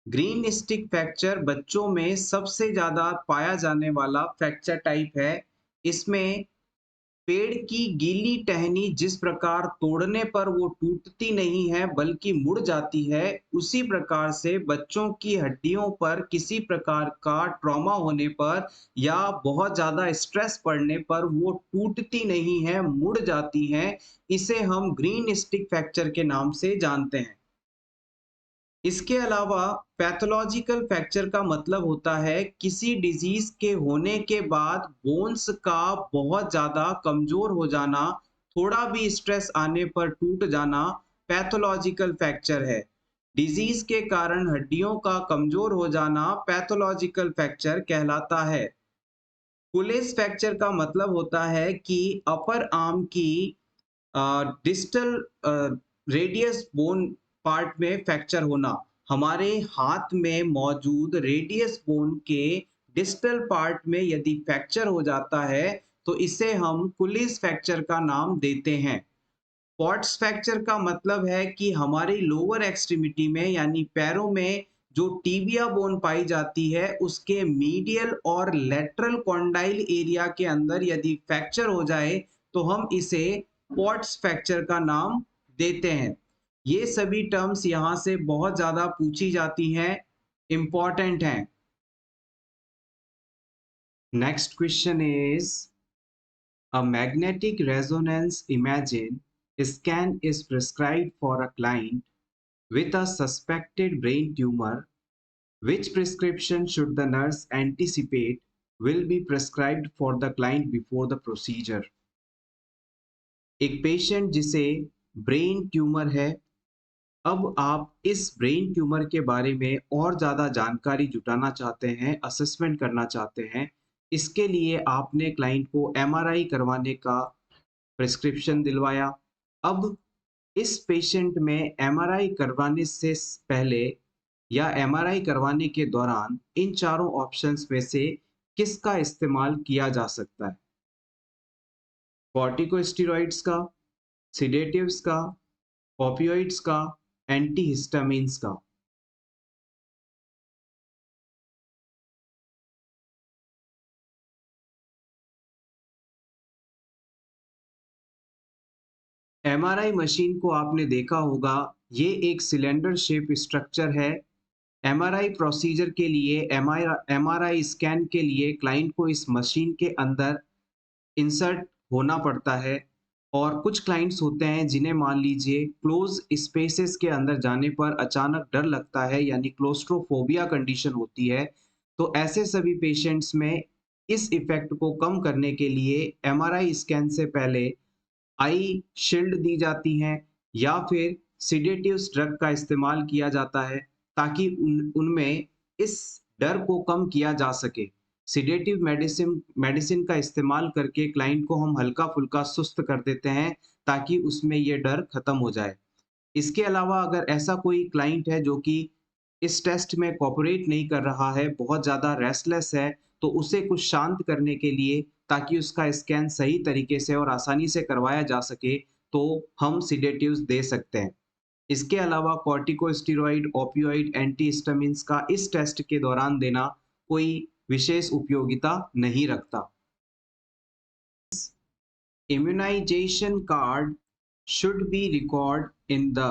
Green stick fracture बच्चों में सबसे ज्यादा पाया जाने वाला फ्रैक्चर टाइप है। इसमें पेड़ की गीली टहनी जिस प्रकार तोड़ने पर वो टूटती नहीं है बल्कि मुड़ जाती है, उसी प्रकार से बच्चों की हड्डियों पर किसी प्रकार का ट्रॉमा होने पर या बहुत ज्यादा स्ट्रेस पड़ने पर वो टूटती नहीं है, मुड़ जाती हैं। इसे हम ग्रीन स्टिक फ्रैक्चर के नाम से जानते हैं। इसके अलावा पैथोलॉजिकल फ्रैक्चर का मतलब होता है किसी डिजीज के होने के बाद बोन्स का बहुत ज्यादा कमजोर हो जाना, थोड़ा भी स्ट्रेस आने पर टूट जाना पैथोलॉजिकल फ्रैक्चर है। डिजीज के कारण हड्डियों का कमजोर हो जाना पैथोलॉजिकल फ्रैक्चर कहलाता है। पुलेस फ्रैक्चर का मतलब होता है कि अपर आर्म की डिस्टल रेडियस बोन पार्ट में फ्रैक्चर होना। हमारे हाथ में मौजूद रेडियस बोन के डिस्टल पार्ट में यदि फ्रैक्चर हो जाता है तो इसे हम पुलिस फ्रैक्चर का नाम देते हैं। पॉट्स फ्रैक्चर का मतलब है कि हमारी लोअर एक्सट्रीमिटी में यानी पैरों में जो टीबिया बोन पाई जाती है उसके मीडियल और लेटरल कॉन्डाइल एरिया के अंदर यदि फ्रैक्चर हो जाए तो हम इसे पॉट्स फ्रैक्चर का नाम देते हैं। ये सभी टर्म्स यहाँ से बहुत ज्यादा पूछी जाती हैं, इंपॉर्टेंट हैं। Next question is, a magnetic resonance imaging scan is prescribed for a client with a suspected brain tumor. Which prescription should the nurse anticipate will be prescribed for the client before the procedure? एक patient जिसे brain tumour है, अब आप इस brain tumour के बारे में और ज़्यादा जानकारी जुटाना चाहते हैं, असेसमेंट करना चाहते हैं। इसके लिए आपने क्लाइंट को एमआरआई करवाने का प्रिस्क्रिप्शन दिलवाया। अब इस पेशेंट में एमआरआई करवाने से पहले या एमआरआई करवाने के दौरान इन चारों ऑप्शंस में से किसका इस्तेमाल किया जा सकता है? कॉर्टिकोस्टेरॉइड्स का, सिडेटिव्स का, ओपियोइड्स का, एंटीहिस्टामिन्स का? एमआरआई मशीन को आपने देखा होगा, ये एक सिलेंडर शेप स्ट्रक्चर है। एमआरआई प्रोसीजर के लिए, एमआरआई स्कैन के लिए क्लाइंट को इस मशीन के अंदर इंसर्ट होना पड़ता है। और कुछ क्लाइंट्स होते हैं जिन्हें मान लीजिए क्लोज स्पेसेस के अंदर जाने पर अचानक डर लगता है, यानी क्लोस्ट्रोफोबिया कंडीशन होती है। तो ऐसे सभी पेशेंट्स में इस इफेक्ट को कम करने के लिए एमआरआई स्कैन से पहले आई शील्ड दी जाती हैं या फिर सिडेटिव्स ड्रग का इस्तेमाल किया जाता है ताकि उनमें इस डर को कम किया जा सके। सिडेटिव मेडिसिन मेडिसिन का इस्तेमाल करके क्लाइंट को हम हल्का फुल्का सुस्त कर देते हैं ताकि उसमें ये डर खत्म हो जाए। इसके अलावा अगर ऐसा कोई क्लाइंट है जो कि इस टेस्ट में कोऑपरेट नहीं कर रहा है, बहुत ज़्यादा रेस्टलेस है, तो उसे कुछ शांत करने के लिए ताकि उसका स्कैन सही तरीके से और आसानी से करवाया जा सके, तो हम सिडेटिव्स दे सकते हैं। इसके अलावा कॉर्टिकोस्टेरॉइड, ओपियोइड, एंटीहिस्टामिन्स का इस टेस्ट के दौरान देना कोई विशेष उपयोगिता नहीं रखता। Immunization card should be recorded in the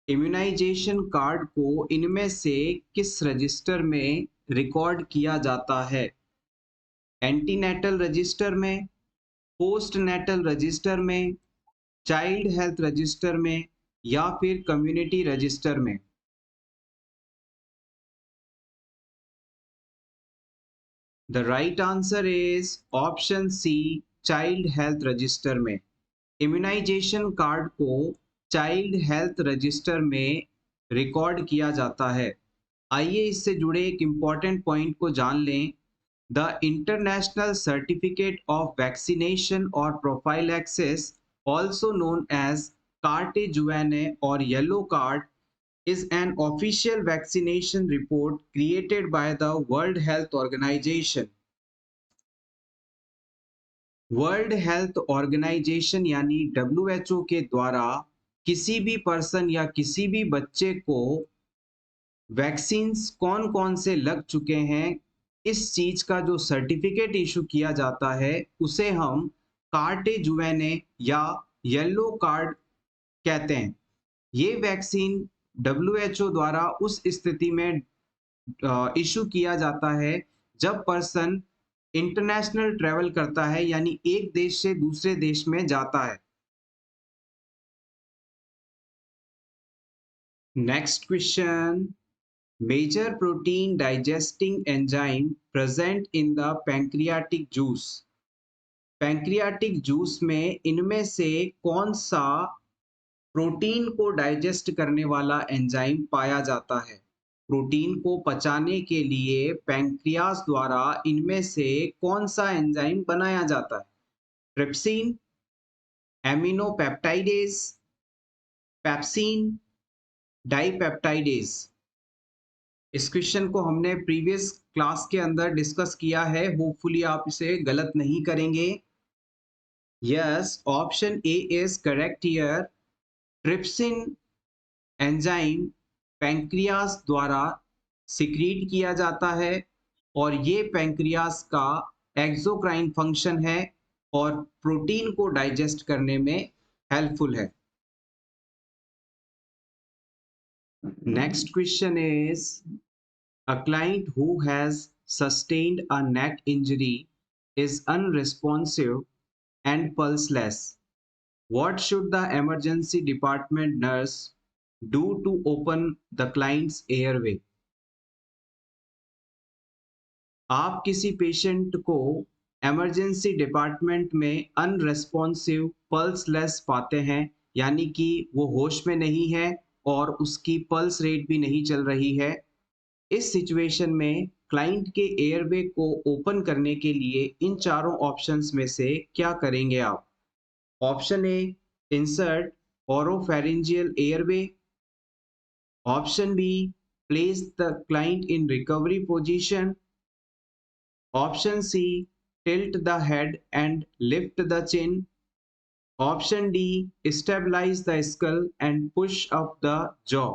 immunisation card को इनमें से किस रजिस्टर में रिकॉर्ड किया जाता है? एंटीनेटल रजिस्टर में, पोस्ट नेटल रजिस्टर में, चाइल्ड हेल्थ रजिस्टर में या फिर कम्युनिटी रजिस्टर में? The right answer is option C, child health register में। इम्यूनाइजेशन कार्ड को चाइल्ड हेल्थ रजिस्टर में रिकॉर्ड किया जाता है। आइए इससे जुड़े एक इम्पॉर्टेंट पॉइंट को जान लें। The international certificate of vaccination और प्रोफाइलैक्सिस, ऑल्सो नोन एज कार्टे-जुवेने और yellow card, is an official vaccination report created by the World Health Organization. World Health Organization यानी WHO के द्वारा किसी भी पर्सन या किसी भी बच्चे को वैक्सीन्स कौन कौन से लग चुके हैं, इस चीज का जो सर्टिफिकेट इशू किया जाता है उसे हम कार्टे-जुवेने या येलो कार्ड कहते हैं। ये वैक्सीन WHO द्वारा उस स्थिति में इशू किया जाता है जब पर्सन इंटरनेशनल ट्रेवल करता है, यानी एक देश से दूसरे देश में जाता है। Next question, major protein digesting enzyme present in the pancreatic juice. Pancreatic juice में इनमें से कौन सा प्रोटीन को डाइजेस्ट करने वाला एंजाइम पाया जाता है? प्रोटीन को पचाने के लिए पैंक्रियास द्वारा इनमें से कौन सा एंजाइम बनाया जाता है? Trypsin, aminopeptidase, pepsin, dipeptidase. इस क्वेश्चन को हमने प्रीवियस क्लास के अंदर डिस्कस किया है, होपफुली आप इसे गलत नहीं करेंगे। Yes, option A is correct here. Trypsin enzyme pancreas द्वारा सिक्रीट किया जाता है और ये पैंक्रियास का एक्सोक्राइन फंक्शन है और प्रोटीन को डाइजेस्ट करने में हेल्पफुल है। Next question is, a client who has sustained a neck injury is unresponsive and pulseless. What should the emergency department nurse do to open the client's airway? आप किसी patient को emergency department में unresponsive, pulseless पाते हैं, यानी कि वो होश में नहीं है और उसकी पल्स रेट भी नहीं चल रही है। इस सिचुएशन में क्लाइंट के एयरवे को ओपन करने के लिए इन चारों ऑप्शंस में से क्या करेंगे आप? Option A, insert oropharyngeal airway. Option B, place the client in recovery position. Option C, tilt the head and lift the chin. Option D, stabilize the skull and push up the jaw.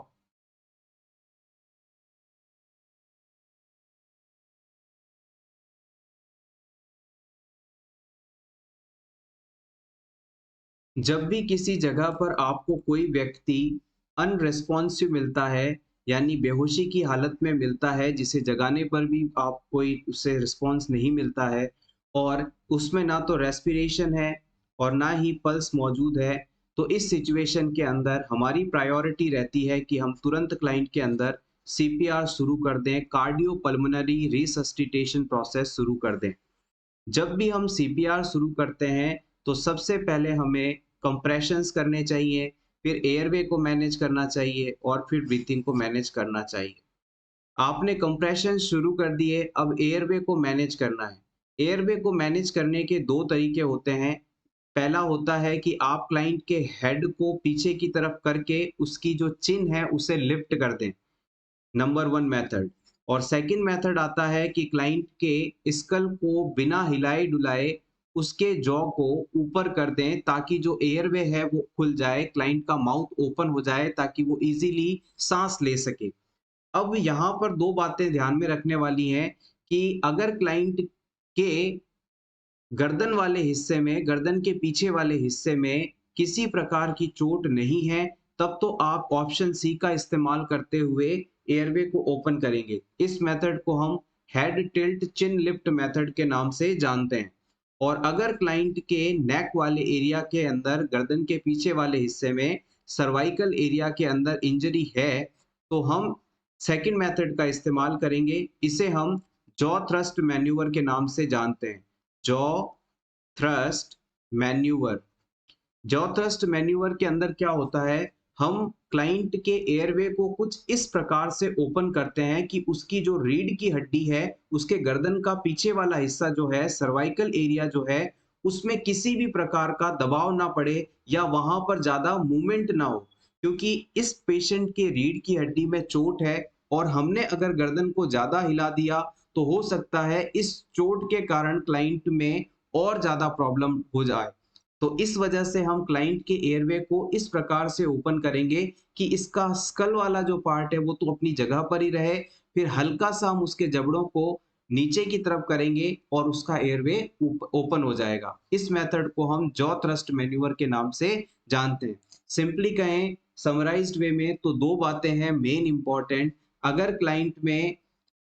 जब भी किसी जगह पर आपको कोई व्यक्ति unresponsive मिलता है, यानी बेहोशी की हालत में मिलता है, जिसे जगाने पर भी आप कोई उससे रिस्पॉन्स नहीं मिलता है और उसमें ना तो रेस्पिरेशन है और ना ही पल्स मौजूद है, तो इस सिचुएशन के अंदर हमारी प्रायोरिटी रहती है कि हम तुरंत क्लाइंट के अंदर सीपीआर शुरू कर दें, कार्डियो पल्मोनरी रिसस्टिटेशन प्रोसेस शुरू कर दें। जब भी हम सीपीआर शुरू करते हैं तो सबसे पहले हमें कंप्रेशंस करने चाहिए, फिर एयरवे को मैनेज करना चाहिए और फिर ब्रीथिंग को मैनेज करना चाहिए। आपने कंप्रेशन शुरू कर दिए, अब एयरवे को मैनेज करना है। एयरवे को मैनेज करने के 2 तरीके होते हैं। पहला होता है कि आप क्लाइंट के हेड को पीछे की तरफ करके उसकी जो चिन है उसे लिफ्ट कर दें, नंबर 1 मेथड। और सेकंड मेथड आता है कि क्लाइंट के स्कल को बिना हिलाए-डुलाए उसके जॉ को ऊपर कर दें ताकि जो एयरवे है वो खुल जाए, क्लाइंट का माउथ ओपन हो जाए ताकि वो ईज़िली साँस ले सके। अब यहाँ पर 2 बातें ध्यान में रखने वाली हैं कि अगर क्लाइंट के गर्दन वाले हिस्से में, गर्दन के पीछे वाले हिस्से में किसी प्रकार की चोट नहीं है, तब तो आप ऑप्शन सी का इस्तेमाल करते हुए एयरवे को ओपन करेंगे। इस मेथड को हम हेड टिल्ट चिन लिफ्ट मेथड के नाम से जानते हैं। और अगर क्लाइंट के नेक वाले एरिया के अंदर, गर्दन के पीछे वाले हिस्से में, सर्वाइकल एरिया के अंदर इंजरी है, तो हम सेकंड मेथड का इस्तेमाल करेंगे। इसे हम जॉ थ्रस्ट मैन्यूवर के नाम से जानते हैं। Jaw thrust manoeuvre. Jaw thrust manoeuvre के अंदर क्या होता है, हम क्लाइंट के एयरवे को कुछ इस प्रकार से ओपन करते हैं कि उसकी जो रीढ़ की हड्डी है, उसके गर्दन का पीछे वाला हिस्सा जो है, सर्वाइकल एरिया जो है, उसमें किसी भी प्रकार का दबाव ना पड़े या वहां पर ज्यादा मूवमेंट ना हो। क्योंकि इस पेशेंट के रीढ़ की हड्डी में चोट है और हमने अगर गर्दन को ज्यादा हिला दिया तो हो सकता है इस चोट के कारण क्लाइंट में और ज्यादा प्रॉब्लम हो जाए। तो इस वजह से हम क्लाइंट के एयरवे को इस प्रकार से ओपन करेंगे कि इसका स्कल वाला जो पार्ट है वो तो अपनी जगह पर ही रहे, फिर हल्का सा हम उसके जबड़ों को नीचे की तरफ करेंगे और उसका एयरवे ओपन हो जाएगा। इस मेथड को हम जॉ थ्रस्ट मैन्यूवर के नाम से जानते हैं। सिंपली कहें, समराइज्ड वे में, तो 2 बातें हैं मेन इंपॉर्टेंट। अगर क्लाइंट में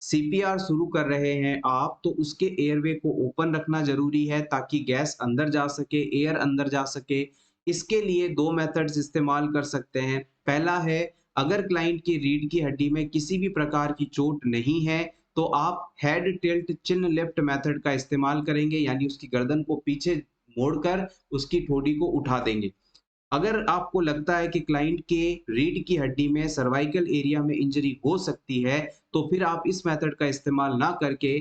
सीपीआर शुरू कर रहे हैं आप, तो उसके एयरवे को ओपन रखना ज़रूरी है ताकि गैस अंदर जा सके, एयर अंदर जा सके। इसके लिए 2 मेथड्स इस्तेमाल कर सकते हैं। पहला है, अगर क्लाइंट की रीढ़ की हड्डी में किसी भी प्रकार की चोट नहीं है, तो आप हेड टिल्ट चिन लिफ्ट मेथड का इस्तेमाल करेंगे, यानी उसकी गर्दन को पीछे मोड़कर उसकी ठोड़ी को उठा देंगे। अगर आपको लगता है कि क्लाइंट के रीढ़ की हड्डी में, सर्वाइकल एरिया में इंजरी हो सकती है, तो फिर आप इस मेथड का इस्तेमाल ना करके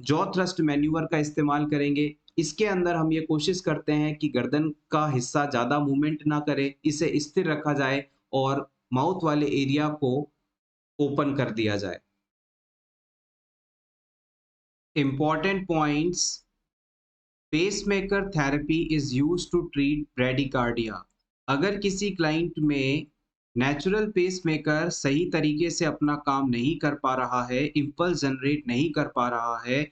जॉ थ्रस्ट मैन्यूवर का इस्तेमाल करेंगे। इसके अंदर हम ये कोशिश करते हैं कि गर्दन का हिस्सा ज़्यादा मूवमेंट ना करे, इसे स्थिर रखा जाए और माउथ वाले एरिया को ओपन कर दिया जाए। Important points: pacemaker therapy is used to treat bradycardia. अगर किसी क्लाइंट में नेचुरल पेसमेकर सही तरीके से अपना काम नहीं कर पा रहा है, इम्पल्स जनरेट नहीं कर पा रहा है,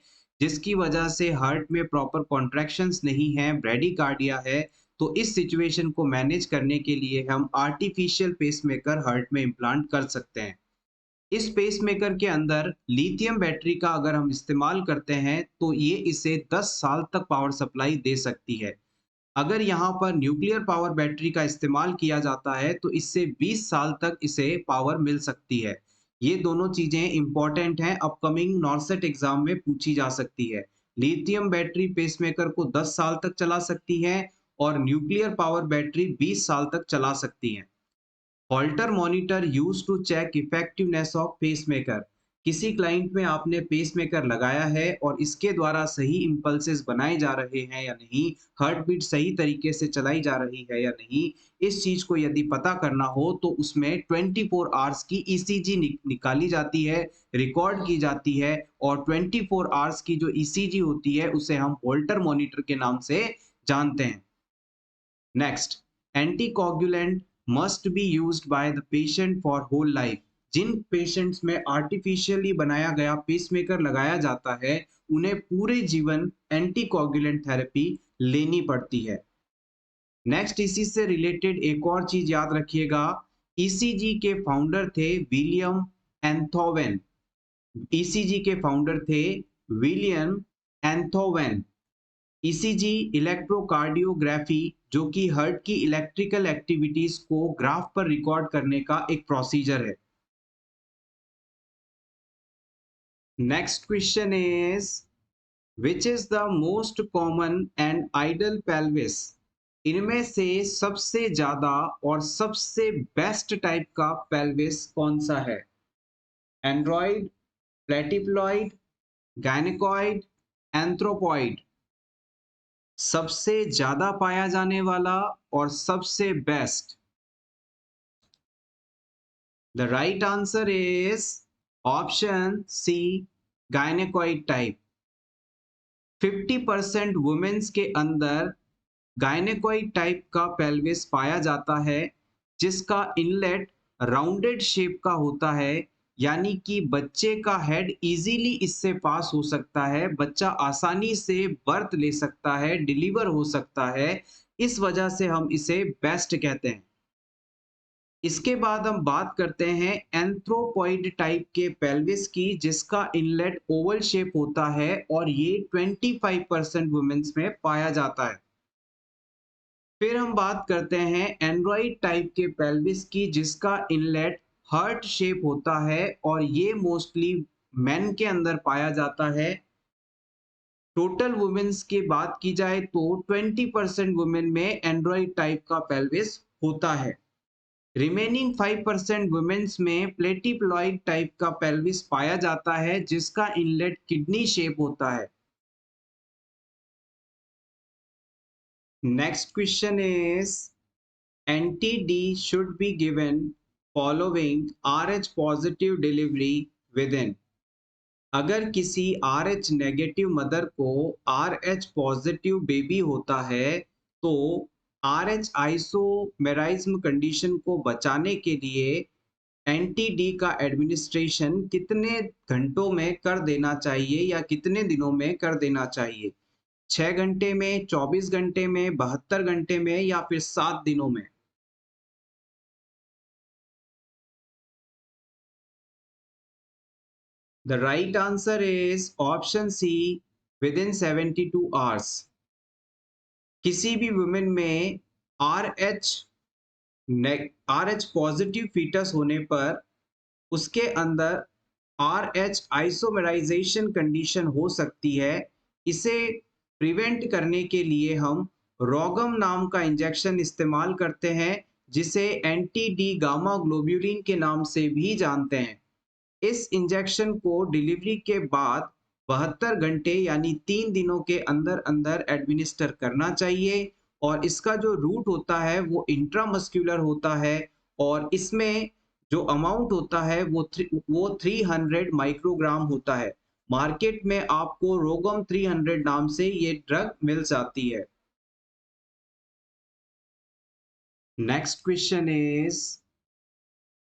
जिसकी वजह से हार्ट में प्रॉपर कॉन्ट्रैक्शंस नहीं है, ब्रेडिकार्डिया है, तो इस सिचुएशन को मैनेज करने के लिए हम आर्टिफिशियल पेसमेकर हार्ट में इम्प्लांट कर सकते हैं। इस पेसमेकर के अंदर लिथियम बैटरी का अगर हम इस्तेमाल करते हैं तो ये इसे 10 साल तक पावर सप्लाई दे सकती है। अगर यहाँ पर न्यूक्लियर पावर बैटरी का इस्तेमाल किया जाता है तो इससे 20 साल तक इसे पावर मिल सकती है। ये दोनों चीजें इंपॉर्टेंट हैं, अपकमिंग नॉर्सेट एग्जाम में पूछी जा सकती है। लिथियम बैटरी पेसमेकर को 10 साल तक चला सकती है और न्यूक्लियर पावर बैटरी 20 साल तक चला सकती है। Holter monitor used to check effectiveness of pacemaker. किसी क्लाइंट में आपने पेसमेकर लगाया है और इसके द्वारा सही इंपल्सेस बनाए जा रहे हैं या नहीं, हार्ट बीट सही तरीके से चलाई जा रही है या नहीं, इस चीज को यदि पता करना हो तो उसमें 24 आवर्स की ईसीजी निकाली जाती है, रिकॉर्ड की जाती है, और 24 आवर्स की जो ईसीजी होती है उसे हम होल्टर मॉनिटर के नाम से जानते हैं। Next, anticoagulant must be used by the patient for whole life. जिन पेशेंट्स में आर्टिफिशियली बनाया गया पेसमेकर लगाया जाता है, उन्हें पूरे जीवन एंटीकोगुलेंट थेरेपी लेनी पड़ती है। नेक्स्ट, इसी से रिलेटेड एक और चीज याद रखिएगा, ईसीजी के फाउंडर थे विलियम एंथोवेन। ईसीजी के फाउंडर थे विलियम एंथोवेन। ईसीजी इलेक्ट्रोकार्डियोग्राफी, जो कि हार्ट की इलेक्ट्रिकल एक्टिविटीज को ग्राफ पर रिकॉर्ड करने का एक प्रोसीजर है। Next question is which is the most common and idol pelvis? इनमें से सबसे ज्यादा और सबसे बेस्ट टाइप का पेल्विस कौन सा है? Android, platypelloid, gynaecoid, anthropoid. सबसे ज्यादा पाया जाने वाला और सबसे best. The right answer is option C, gynaecoid type. 50% womens के अंदर गायनेकॉइड टाइप का पेल्विस पाया जाता है, जिसका इनलेट राउंडेड शेप का होता है, यानी कि बच्चे का हेड इजीली इससे पास हो सकता है, बच्चा आसानी से बर्थ ले सकता है, डिलीवर हो सकता है। इस वजह से हम इसे बेस्ट कहते हैं। इसके बाद हम बात करते हैं एंथ्रोपॉइड टाइप के पेल्विस की, जिसका इनलेट ओवल शेप होता है और ये 25% वुमेन्स में पाया जाता है। फिर हम बात करते हैं एंड्रॉइड टाइप के पेल्विस की, जिसका इनलेट हार्ट शेप होता है और ये मोस्टली मेन के अंदर पाया जाता है। टोटल वुमेन्स की बात की जाए तो 20% वुमेन में एंड्रॉइड टाइप का पेल्विस होता है। रिमेनिंग 5% वुमेन्स में प्लेटिप्लॉइड टाइप का पेल्विस पाया जाता है, जिसका इनलेट किडनी शेप होता है। Next question is NTD should be given following RH positive delivery within। अगर किसी RH नेगेटिव मदर को RH पॉजिटिव बेबी होता है, तो RH आइसोमेराइज्म कंडीशन को बचाने के लिए NTD का एडमिनिस्ट्रेशन कितने घंटों में कर देना चाहिए या कितने दिनों में कर देना चाहिए? 6 घंटे में, 24 घंटे में, 72 घंटे में या फिर 7 दिनों में? The right answer is option C, within 72 hours। किसी भी वुमेन में RH RH पॉजिटिव फीटस होने पर उसके अंदर RH आइसोमेराइजेशन कंडीशन हो सकती है। इसे प्रिवेंट करने के लिए हम रोगम नाम का इंजेक्शन इस्तेमाल करते हैं, जिसे एंटी डी गामा ग्लोब्यूलिन के नाम से भी जानते हैं। इस इंजेक्शन को डिलीवरी के बाद 72 घंटे यानी 3 दिनों के अंदर अंदर एडमिनिस्टर करना चाहिए, और इसका जो रूट होता है वो इंट्रामस्कुलर होता है, और इसमें जो अमाउंट होता है वो 300 माइक्रोग्राम होता है। मार्केट में आपको रोगम 300 नाम से ये ड्रग मिल जाती है। Next question is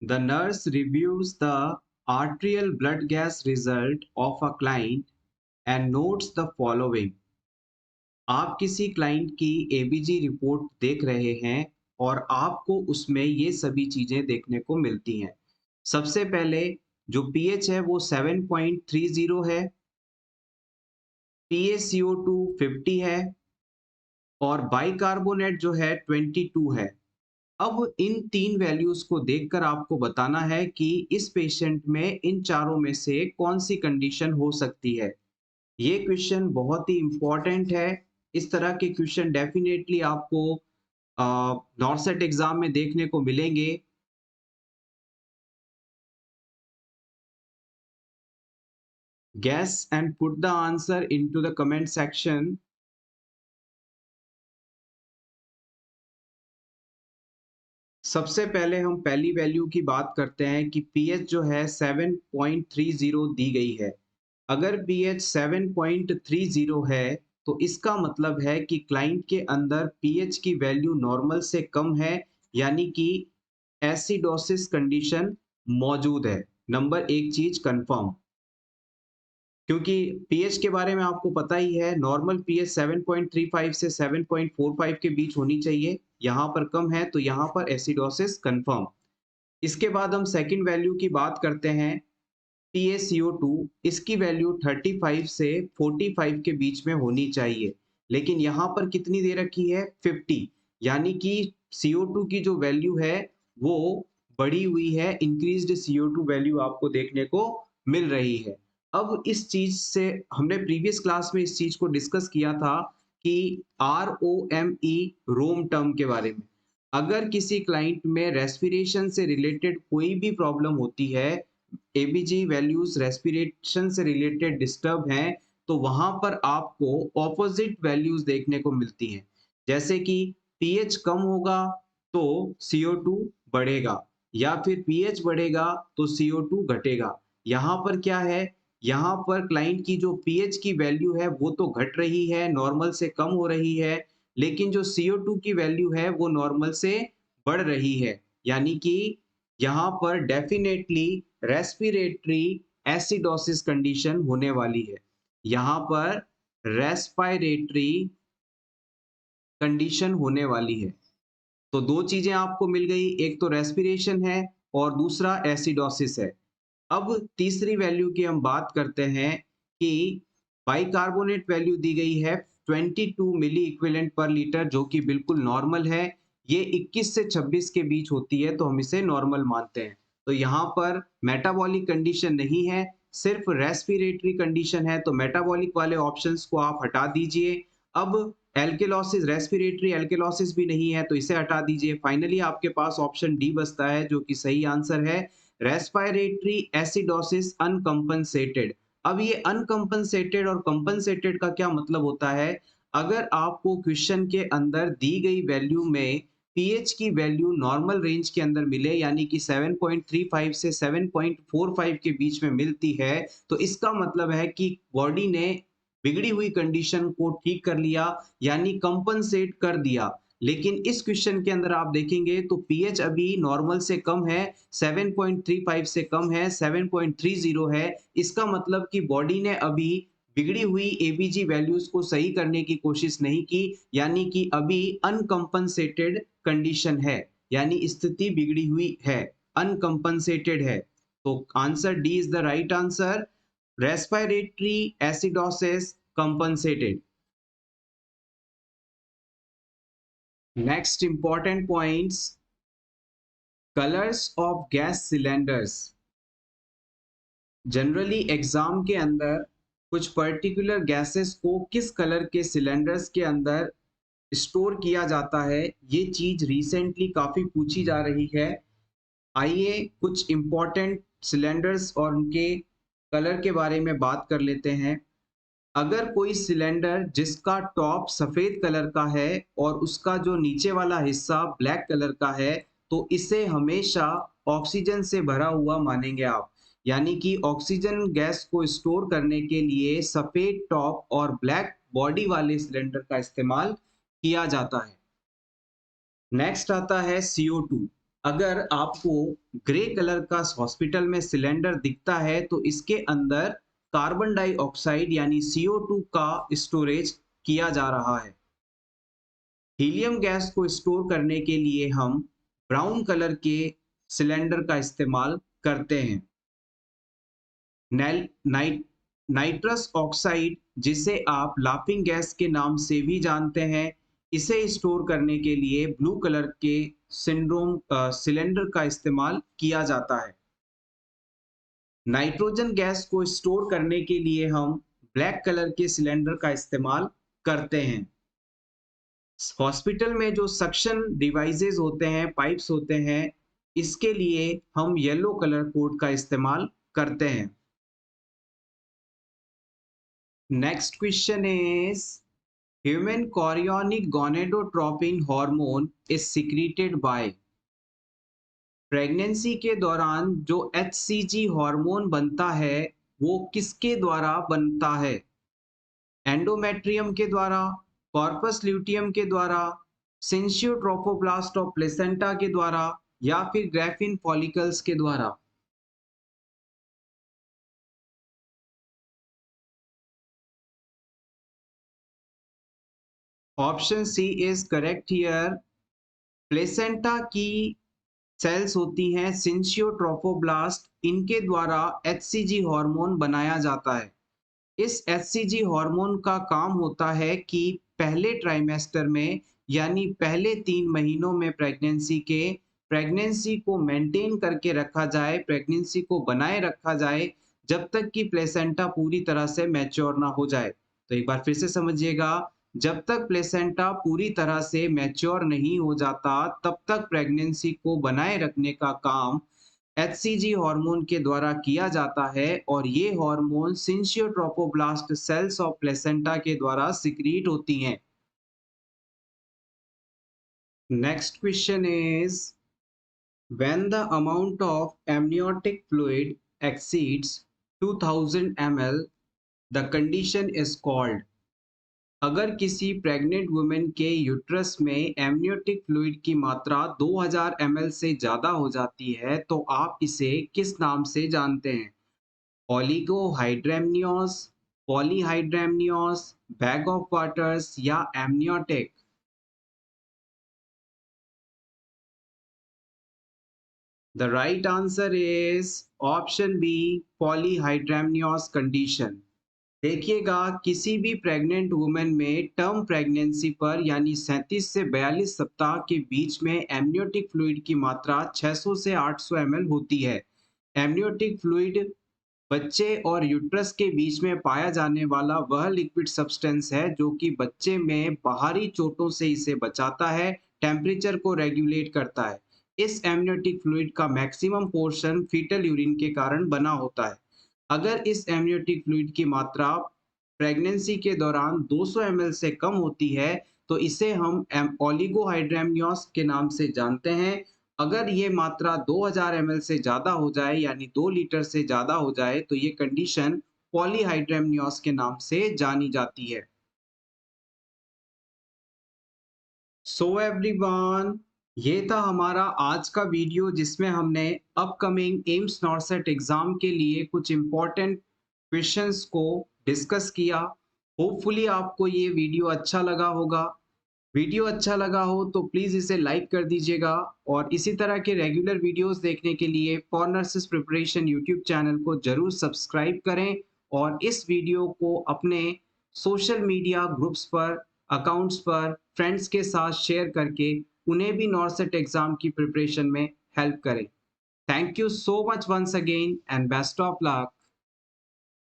the nurse reviews the arterial blood gas result of a client and notes the following। आप किसी क्लाइंट की एबीजी रिपोर्ट देख रहे हैं और आपको उसमें ये सभी चीजें देखने को मिलती हैं। सबसे पहले जो पीएच है वो 7.30 है, PaCO2 50 है और बाइकार्बोनेट जो है 22 है। अब इन तीन वैल्यूज को देखकर आपको बताना है कि इस पेशेंट में इन चारों में से कौन सी कंडीशन हो सकती है। ये क्वेश्चन बहुत ही इंपॉर्टेंट है। इस तरह के क्वेश्चन डेफिनेटली आपको नॉर्सेट एग्जाम में देखने को मिलेंगे। Guess and put the answer into the comment section। सबसे पहले हम पहली वैल्यू की बात करते हैं कि पीएच जो है 7.30 दी गई है। अगर पीएच 7.30 है तो इसका मतलब है कि क्लाइंट के अंदर पीएच की वैल्यू नॉर्मल से कम है, यानी कि एसिडोसिस कंडीशन मौजूद है। नंबर एक चीज कंफर्म, क्योंकि पीएच के बारे में आपको पता ही है, नॉर्मल पीएच 7.35 से 7.45 के बीच होनी चाहिए। यहाँ पर कम है तो यहाँ पर एसिडोसिस कंफर्म। इसके बाद हम सेकंड वैल्यू की बात करते हैं, PaCO2। इसकी वैल्यू 35 से 45 के बीच में होनी चाहिए, लेकिन यहाँ पर कितनी दे रखी है? 50, यानी कि CO2 की जो वैल्यू है वो बढ़ी हुई है, इंक्रीज्ड CO2 वैल्यू आपको देखने को मिल रही है। अब इस चीज से हमने प्रीवियस क्लास में इस चीज को डिस्कस किया था कि ROME रोम टर्म के बारे में। अगर किसी क्लाइंट में रेस्पिरेशन से रिलेटेड कोई भी प्रॉब्लम होती है, एबीजी वैल्यूज रेस्पिरेशन से रिलेटेड डिस्टर्ब हैं, तो वहां पर आपको ऑपोजिट वैल्यूज देखने को मिलती हैं। जैसे कि पीएच कम होगा तो CO2 बढ़ेगा, या फिर पीएच बढ़ेगा तो CO2 घटेगा। यहाँ पर क्या है, यहाँ पर क्लाइंट की जो पीएच की वैल्यू है वो तो घट रही है, नॉर्मल से कम हो रही है, लेकिन जो CO2 की वैल्यू है वो नॉर्मल से बढ़ रही है। यानी कि यहाँ पर डेफिनेटली रेस्पिरेटरी एसिडोसिस कंडीशन होने वाली है। यहाँ पर रेस्पिरेटरी कंडीशन होने वाली है। तो दो चीजें आपको मिल गई, एक तो रेस्पिरेशन है और दूसरा एसिडोसिस है। अब तीसरी वैल्यू की हम बात करते हैं कि बाइकार्बोनेट वैल्यू दी गई है 22 मिली इक्विवेलेंट पर लीटर, जो कि बिल्कुल नॉर्मल है। ये 21 से 26 के बीच होती है तो हम इसे नॉर्मल मानते हैं। तो यहाँ पर मेटाबॉलिक कंडीशन नहीं है, सिर्फ रेस्पिरेटरी कंडीशन है, तो मेटाबॉलिक वाले ऑप्शंस को आप हटा दीजिए। अब एल्केलॉसिस, रेस्पिरेटरी एल्केलॉसिस भी नहीं है तो इसे हटा दीजिए। फाइनली आपके पास ऑप्शन डी बचता है जो कि सही आंसर है, रेस्पिरेटरी एसिडोसिस अनकंपनसेटेड। अब ये अनकंपनसेटेड और कंपनसेटेड का क्या मतलब होता है? अगर आपको क्वेश्चन के अंदर दी गई वैल्यू में पीएच की वैल्यू नॉर्मल रेंज के अंदर मिले, यानी कि 7.35 से 7.45 के बीच में मिलती है, तो इसका मतलब है कि बॉडी ने बिगड़ी हुई कंडीशन को ठीक कर लिया, यानी कंपनसेट कर दिया। लेकिन इस क्वेश्चन के अंदर आप देखेंगे तो पीएच अभी नॉर्मल से कम है, 7.35 से कम है, 7.30 है। इसका मतलब कि बॉडी ने अभी बिगड़ी हुई एबीजी वैल्यूज को सही करने की कोशिश नहीं की, यानी कि अभी अनकंपनसेटेड कंडीशन है, यानी स्थिति बिगड़ी हुई है, अनकंपनसेटेड है। तो answer D is the right answer, respiratory acidosis compensated. Next important points, colours of gas cylinders. Generally exam के अंदर कुछ पर्टिकुलर गैसेस को किस कलर के सिलेंडर्स के अंदर स्टोर किया जाता है, ये चीज रिसेंटली काफी पूछी जा रही है। आइए कुछ इंपॉर्टेंट सिलेंडर्स और उनके कलर के बारे में बात कर लेते हैं। अगर कोई सिलेंडर जिसका टॉप सफेद कलर का है और उसका जो नीचे वाला हिस्सा ब्लैक कलर का है, तो इसे हमेशा ऑक्सीजन से भरा हुआ मानेंगे आप। यानी कि ऑक्सीजन गैस को स्टोर करने के लिए सफेद टॉप और ब्लैक बॉडी वाले सिलेंडर का इस्तेमाल किया जाता है। नेक्स्ट आता है CO2। अगर आपको ग्रे कलर का हॉस्पिटल में सिलेंडर दिखता है तो इसके अंदर कार्बन डाइऑक्साइड यानी CO2 का स्टोरेज किया जा रहा है। हीलियम गैस को स्टोर करने के लिए हम ब्राउन कलर के सिलेंडर का इस्तेमाल करते हैं। नाइट्रस ऑक्साइड, जिसे आप लाफिंग गैस के नाम से भी जानते हैं, इसे स्टोर करने के लिए ब्लू कलर के सिलेंडर का इस्तेमाल किया जाता है। नाइट्रोजन गैस को स्टोर करने के लिए हम ब्लैक कलर के सिलेंडर का इस्तेमाल करते हैं। हॉस्पिटल में जो सक्शन डिवाइसेस होते हैं, पाइप्स होते हैं, इसके लिए हम येलो कलर कोड का इस्तेमाल करते हैं। Next question is, human chorionic gonadotropin hormone is secreted by। Pregnancy के दौरान जो HCG हार्मोन बनता है वो किसके द्वारा बनता है? एंडोमेट्रियम के द्वारा, कॉर्पस ल्यूटियम के द्वारा, सिंशियो ट्रोफोब्लास्ट ऑफ प्लेसेंटा के द्वारा, या फिर ग्राफिन फॉलिकल्स के द्वारा? Option C is correct here. Placenta की सेल्स होती हैं सिंशियो ट्रोफोब्लास्ट, इनके द्वारा HCG हार्मोन बनाया जाता है। इस HCG हार्मोन का काम होता है कि पहले ट्राइमेस्टर में, यानी पहले 3 महीनों में प्रेगनेंसी को मेंटेन करके रखा जाए, प्रेगनेंसी को बनाए रखा जाए, जब तक कि प्लेसेंटा पूरी तरह से मैच्योर ना हो जाए। तो एक बार फिर से समझिएगा, जब तक प्लेसेंटा पूरी तरह से मैच्योर नहीं हो जाता, तब तक प्रेगनेंसी को बनाए रखने का काम एचसीजी हार्मोन के द्वारा किया जाता है और ये हार्मोन सिंचियोट्रोपोब्लास्ट सेल्स ऑफ प्लेसेंटा के द्वारा सिक्रीट होती हैं। Next question is when the amount of amniotic fluid exceeds 2000 ml, the condition is called। अगर किसी प्रेग्नेंट वुमेन के यूट्रस में एमनियोटिक फ्लूइड की मात्रा 2000 ml से ज़्यादा हो जाती है तो आप इसे किस नाम से जानते हैं? ओलिगोहाइड्रेमनियोस, पॉलीहाइड्रेमनियोस, बैग ऑफ वाटर्स या amniotic? The right answer is option B, polyhydramnios condition। देखिएगा, किसी भी प्रेग्नेंट वुमेन में टर्म प्रेगनेंसी पर यानी 37 से 42 सप्ताह के बीच में एमनियोटिक फ्लूइड की मात्रा 600 से 800 ml होती है। एमनियोटिक फ्लूइड बच्चे और यूट्रस के बीच में पाया जाने वाला वह लिक्विड सब्सटेंस है जो कि बच्चे में बाहरी चोटों से इसे बचाता है, टेम्परेचर को रेगुलेट करता है। इस एमनियोटिक फ्लूइड का मैक्सिमम पोर्शन फीटल यूरिन के कारण बना होता है। अगर इस एमनियोटिक फ्लूइड की मात्रा प्रेगनेंसी के दौरान 200 ml से कम होती है तो इसे हम ओलिगोहाइड्रेमनियोस के नाम से जानते हैं। अगर ये मात्रा 2000 ml से ज़्यादा हो जाए यानी 2 लीटर से ज़्यादा हो जाए तो ये कंडीशन पॉलीहाइड्रेमनियोस के नाम से जानी जाती है। सो एवरीवन, ये था हमारा आज का वीडियो जिसमें हमने अपकमिंग एम्स नॉरसेट एग्जाम के लिए कुछ इम्पोर्टेंट क्वेश्चंस को डिस्कस किया। होपफुली आपको ये वीडियो अच्छा लगा होगा। वीडियो अच्छा लगा हो तो प्लीज़ इसे लाइक कर दीजिएगा और इसी तरह के रेगुलर वीडियोस देखने के लिए for nurses preparation YouTube channel को ज़रूर सब्सक्राइब करें और इस वीडियो को अपने सोशल मीडिया ग्रुप्स पर, अकाउंट्स पर, फ्रेंड्स के साथ शेयर करके उन्हें भी नॉरसेट एग्ज़ाम की प्रिपरेशन में हेल्प करें। Thank you so much once again and best of luck.